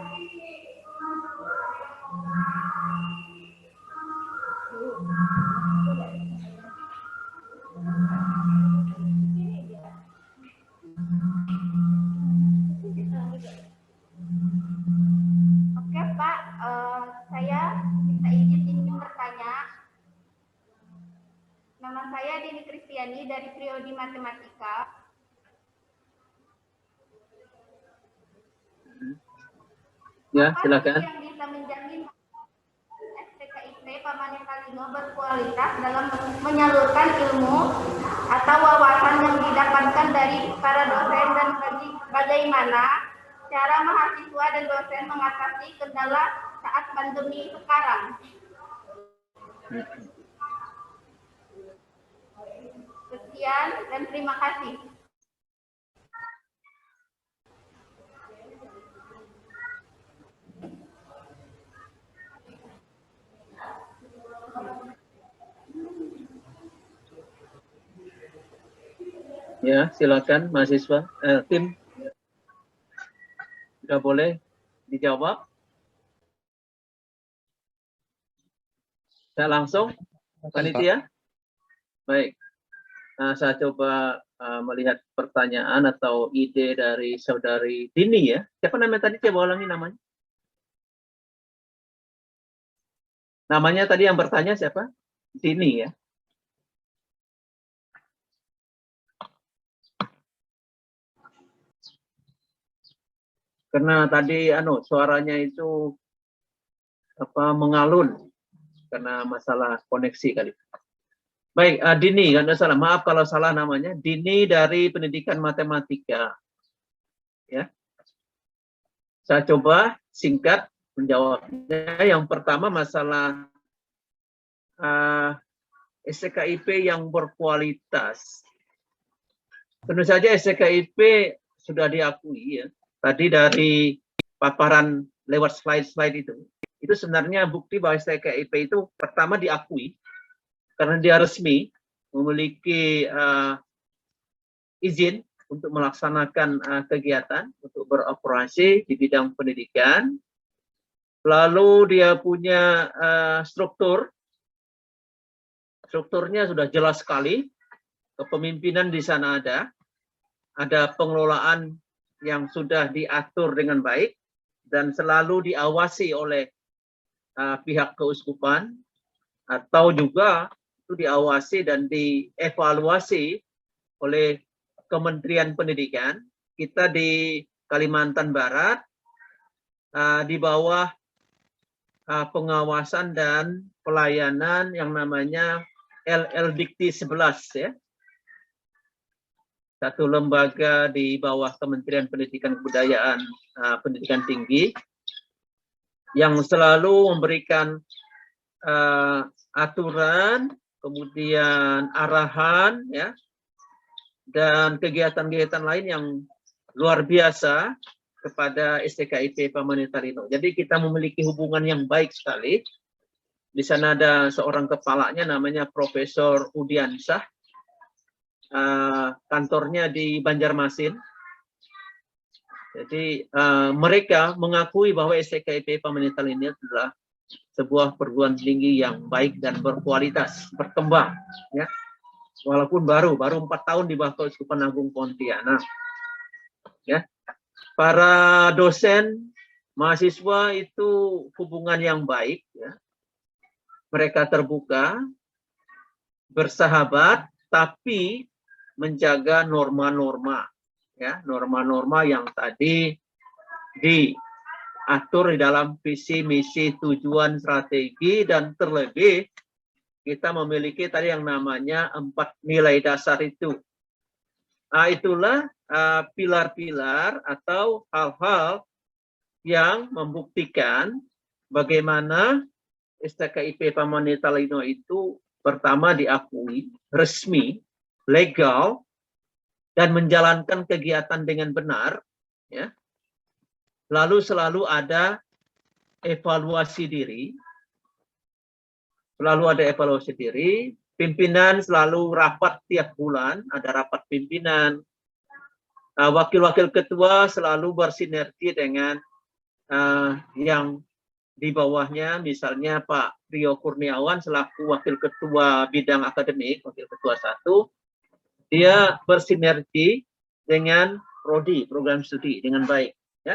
Oke, Pak. Saya minta izin ingin bertanya. Nama saya Dini Kristiani dari Prodi Matematika. Ya, silakan. Yang bisa menjamin SDKIP Pamanen Talino berkualitas dalam menyalurkan ilmu atau wawasan yang didapatkan dari para dosen, dan bagaimana cara mahasiswa dan dosen mengatasi kendala saat pandemi sekarang. Sekian dan terima kasih. Ya, silakan mahasiswa, tim. Sudah boleh dijawab. Saya langsung, panitia. Baik. Nah, saya coba melihat pertanyaan atau ide dari saudari Dini ya. Siapa namanya tadi? Coba ulangi namanya. Namanya tadi yang bertanya siapa? Dini ya. Karena tadi suaranya itu mengalun karena masalah koneksi kali. Baik, Dini, kan salah. Maaf kalau salah namanya. Dini dari Pendidikan Matematika. Ya. Saya coba singkat menjawabnya. Yang pertama masalah STKIP yang berkualitas. Tentu saja STKIP sudah diakui ya. Tadi dari paparan lewat slide-slide itu sebenarnya bukti bahwa STKIP itu pertama diakui karena dia resmi memiliki izin untuk melaksanakan kegiatan untuk beroperasi di bidang pendidikan. Lalu dia punya strukturnya sudah jelas sekali, kepemimpinan di sana ada pengelolaan yang sudah diatur dengan baik dan selalu diawasi oleh pihak keuskupan atau juga itu diawasi dan dievaluasi oleh Kementerian Pendidikan. Kita di Kalimantan Barat di bawah pengawasan dan pelayanan yang namanya LLDikti 11 ya. Satu lembaga di bawah Kementerian Pendidikan Kebudayaan Pendidikan Tinggi yang selalu memberikan aturan, kemudian arahan ya, dan kegiatan-kegiatan lain yang luar biasa kepada STKIP Pamanit Talino. Jadi kita memiliki hubungan yang baik sekali. Di sana ada seorang kepalanya namanya Profesor Udiansah. Kantornya di Banjarmasin. Jadi mereka mengakui bahwa STKIP Pamanit Talino adalah sebuah perguruan tinggi yang baik dan berkualitas, berkembang ya. Walaupun baru 4 tahun di bawah Keuskupan Agung Pontianak. Ya. Para dosen, mahasiswa itu hubungan yang baik ya. Mereka terbuka, bersahabat, tapi menjaga norma-norma ya, norma-norma yang tadi diatur di dalam visi, misi, tujuan, strategi, dan terlebih kita memiliki tadi yang namanya 4 nilai dasar itu. Nah, itulah pilar-pilar atau hal-hal yang membuktikan bagaimana STKIP Pamanit Talino itu pertama diakui, resmi, legal, dan menjalankan kegiatan dengan benar. Ya. Lalu selalu ada evaluasi diri. Pimpinan selalu rapat tiap bulan, ada rapat pimpinan. Wakil-wakil ketua selalu bersinergi dengan yang di bawahnya, misalnya Pak Rio Kurniawan selaku wakil ketua bidang akademik, wakil ketua 1, dia bersinergi dengan prodi, program studi dengan baik. Ya.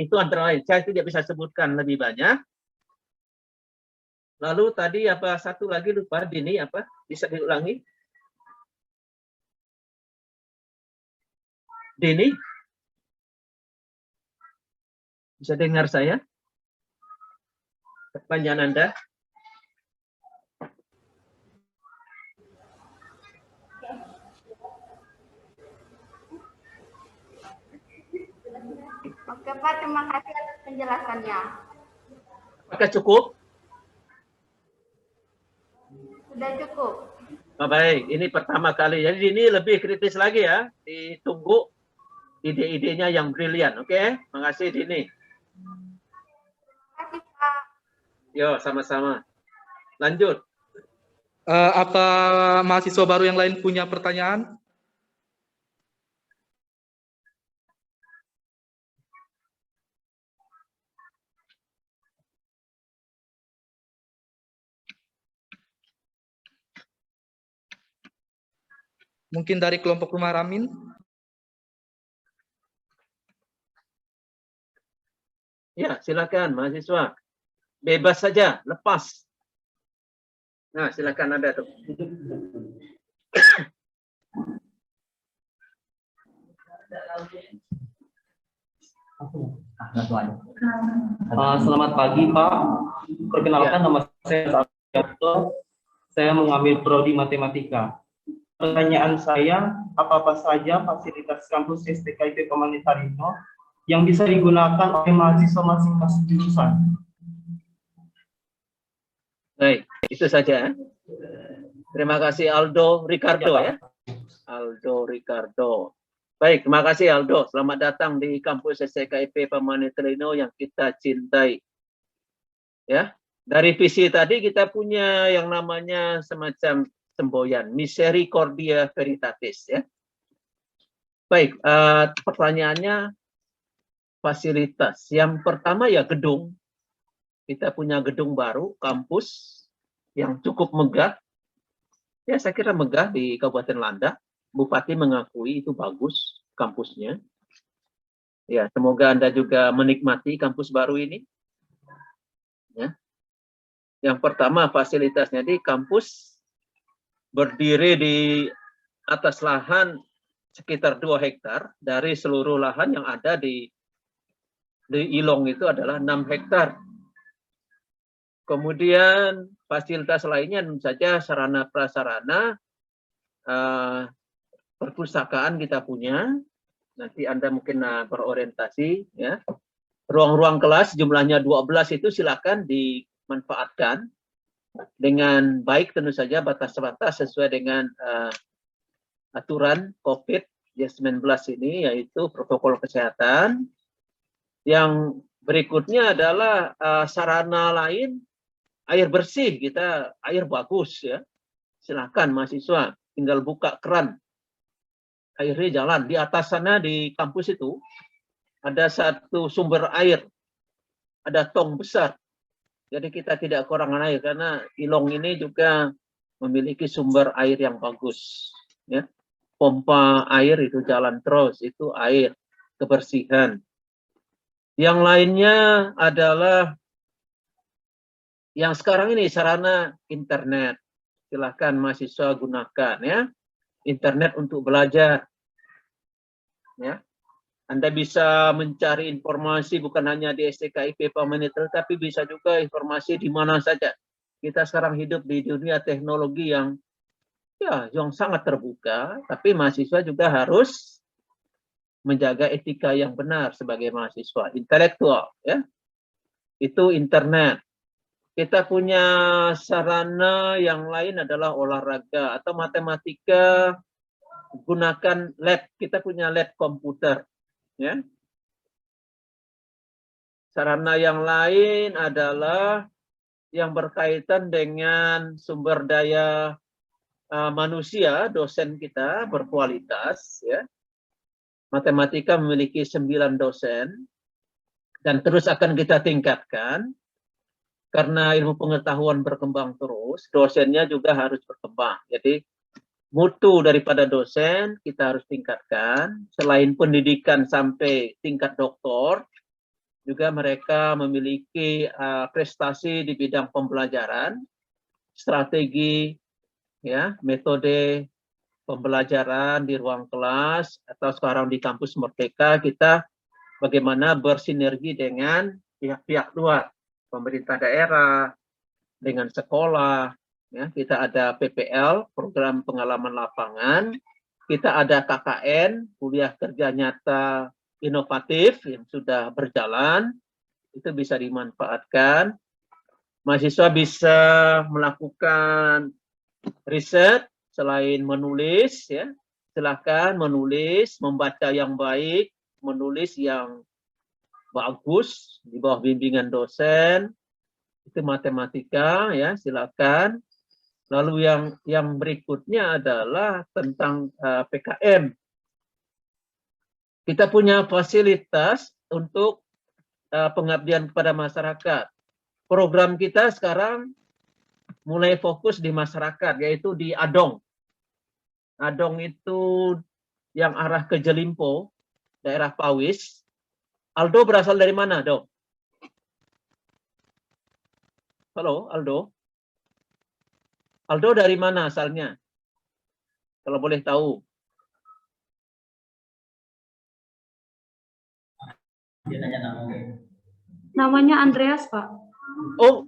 Itu antara lain, saya tidak bisa sebutkan lebih banyak. Lalu tadi apa satu lagi lupa, Dini apa? Bisa diulangi? Dini? Bisa dengar saya? Pertanyaan Anda? Oke Pak, terima kasih atas penjelasannya. Apakah cukup? Sudah cukup. Baik, ini pertama kali. Jadi ini lebih kritis lagi ya. Ditunggu ide-idenya yang brilian. Oke, makasih Dini. Terima kasih Pak. Yo, sama-sama. Lanjut. Apa mahasiswa baru yang lain punya pertanyaan? Mungkin dari kelompok Rumah Ramin? Ya, silakan mahasiswa. bebas saja, lepas. Nah, silakan Anda tuh. Selamat pagi Pak, perkenalkan nama saya Sarjito. Saya mengambil prodi matematika. Pertanyaan saya, apa saja fasilitas kampus STKIP Pamanitarino yang bisa digunakan oleh mahasiswa masing-masing jurusan? Baik, itu saja. Terima kasih Aldo Ricardo ya. Aldo Ricardo. Baik, terima kasih Aldo. Selamat datang di kampus STKIP Pamanitarino yang kita cintai. Ya, dari visi tadi kita punya yang namanya semacam semboyan, Misericordia Veritatis ya. Baik, pertanyaannya fasilitas. Yang pertama ya gedung. Kita punya gedung baru, kampus yang cukup megah. Ya, saya kira megah di Kabupaten Landak. Bupati mengakui itu bagus kampusnya. Ya, semoga Anda juga menikmati kampus baru ini. Ya. Yang pertama fasilitasnya di kampus berdiri di atas lahan sekitar 2 hektar dari seluruh lahan yang ada di Ilong itu adalah 6 hektar. Kemudian fasilitas lainnya tentu saja sarana prasarana perpustakaan kita punya. Nanti Anda mungkin berorientasi ya. Ruang-ruang kelas jumlahnya 12 itu silakan dimanfaatkan dengan baik, tentu saja batas-batas sesuai dengan aturan COVID-19 ini, yaitu protokol kesehatan. Yang berikutnya adalah sarana lain, air bersih, kita air bagus ya. Silakan mahasiswa tinggal buka keran, airnya jalan. Di atas sana di kampus itu ada satu sumber air, ada tong besar. Jadi kita tidak kekurangan air karena Ilong ini juga memiliki sumber air yang bagus. Ya. Pompa air itu jalan terus, itu air, kebersihan. Yang lainnya adalah yang sekarang ini sarana internet. Silahkan mahasiswa gunakan ya, internet untuk belajar. Ya. Anda bisa mencari informasi bukan hanya di STKIP Pamanitarino, tapi bisa juga informasi di mana saja. Kita sekarang hidup di dunia teknologi yang sangat terbuka, tapi mahasiswa juga harus menjaga etika yang benar sebagai mahasiswa, intelektual ya. Itu internet. Kita punya sarana yang lain adalah olahraga atau matematika, gunakan lab. Kita punya lab komputer. Ya. Sarana yang lain adalah yang berkaitan dengan sumber daya manusia, dosen kita berkualitas. Ya. Matematika memiliki 9 dosen dan terus akan kita tingkatkan karena ilmu pengetahuan berkembang terus, dosennya juga harus berkembang. Jadi mutu daripada dosen kita harus tingkatkan. Selain pendidikan sampai tingkat doktor, juga mereka memiliki prestasi di bidang pembelajaran, strategi, ya, metode pembelajaran di ruang kelas, atau sekarang di kampus Merdeka kita bagaimana bersinergi dengan pihak-pihak luar, pemerintah daerah, dengan sekolah. Ya, kita ada PPL, program pengalaman lapangan. Kita ada KKN, kuliah kerja nyata inovatif yang sudah berjalan. Itu bisa dimanfaatkan. Mahasiswa bisa melakukan riset selain menulis. Ya, silakan menulis, membaca yang baik, menulis yang bagus di bawah bimbingan dosen. Itu matematika ya, silakan. Lalu yang berikutnya adalah tentang PKM. Kita punya fasilitas untuk pengabdian kepada masyarakat. Program kita sekarang mulai fokus di masyarakat, yaitu di Adong. Adong itu yang arah ke Jelimpo, daerah Pawis. Aldo berasal dari mana, Dok? Halo, Aldo. Aldo dari mana asalnya? Kalau boleh tahu. Namanya Andreas, Pak. Oh,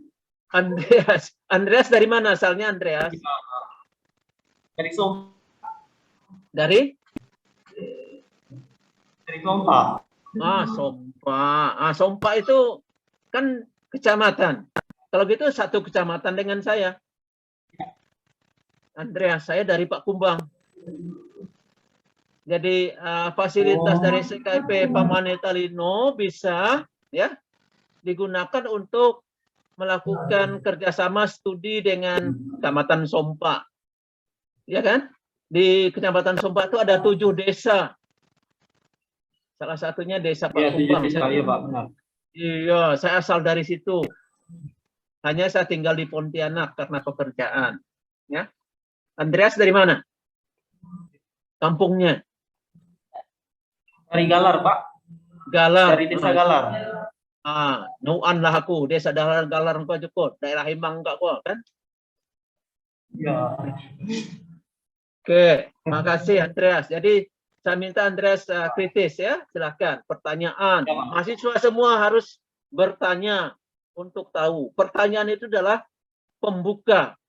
Andreas. Andreas dari mana asalnya, Andreas? Dari Sompa. Dari? Dari Sompa. Sompa. Sompa itu kan kecamatan. Kalau gitu satu kecamatan dengan saya. Andreas, saya dari Pak Kumbang. Jadi fasilitas dari SKIP Pamane Talino bisa ya digunakan untuk melakukan kerjasama studi dengan Kecamatan Sompa. Ya kan? Di Kecamatan Sompa itu ada 7 desa. Salah satunya desa Pak Kumbang. Iya, Pak, benar. Iya, saya asal dari situ. Hanya saya tinggal di Pontianak karena pekerjaan. Ya. Andreas dari mana? Kampungnya? Dari Galar, Pak. Galar. Dari desa Galar. Nuan lah aku, desa Galar engkau cukup, daerah Himang engkau kan? Ya. Oke, makasih Andreas. Jadi saya minta Andreas kritis ya, silakan. Pertanyaan, mahasiswa semua harus bertanya untuk tahu. Pertanyaan itu adalah pembuka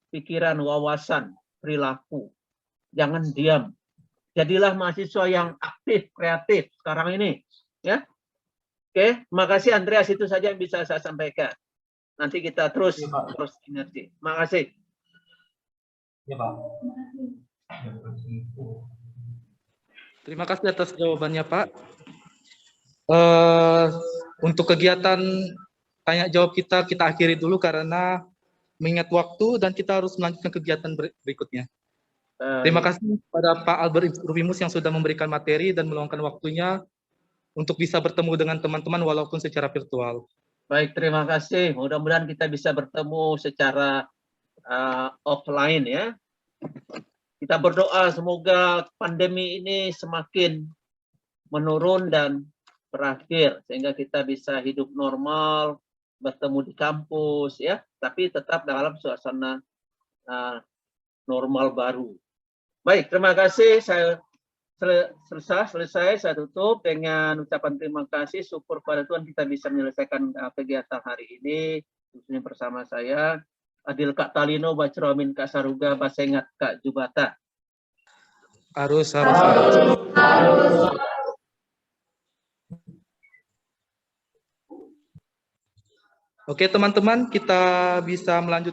pikiran, wawasan, perilaku. Jangan diam. Jadilah mahasiswa yang aktif, kreatif sekarang ini. Ya, oke. Makasih Andreas, itu saja yang bisa saya sampaikan. Nanti kita terus sinergi. Makasih. Ya, Pak. Terima kasih atas jawabannya, Pak. Untuk kegiatan tanya jawab kita akhiri dulu karena mengingat waktu dan kita harus melanjutkan kegiatan berikutnya. Terima kasih kepada Pak Albert Rubimus yang sudah memberikan materi dan meluangkan waktunya untuk bisa bertemu dengan teman-teman walaupun secara virtual. Baik, terima kasih. Mudah-mudahan kita bisa bertemu secara offline ya. Kita berdoa semoga pandemi ini semakin menurun dan berakhir sehingga kita bisa hidup normal, bertemu di kampus ya, tapi tetap dalam suasana normal baru. Baik, terima kasih. Saya selesai. Saya tutup dengan ucapan terima kasih. Syukur pada Tuhan kita bisa menyelesaikan kegiatan hari ini. Khususnya bersama saya, Adil Kak Talino, Bacromin Kak Saruga, Basengat Kak Jubata. Harus. Oke teman-teman, kita bisa melanjutkan.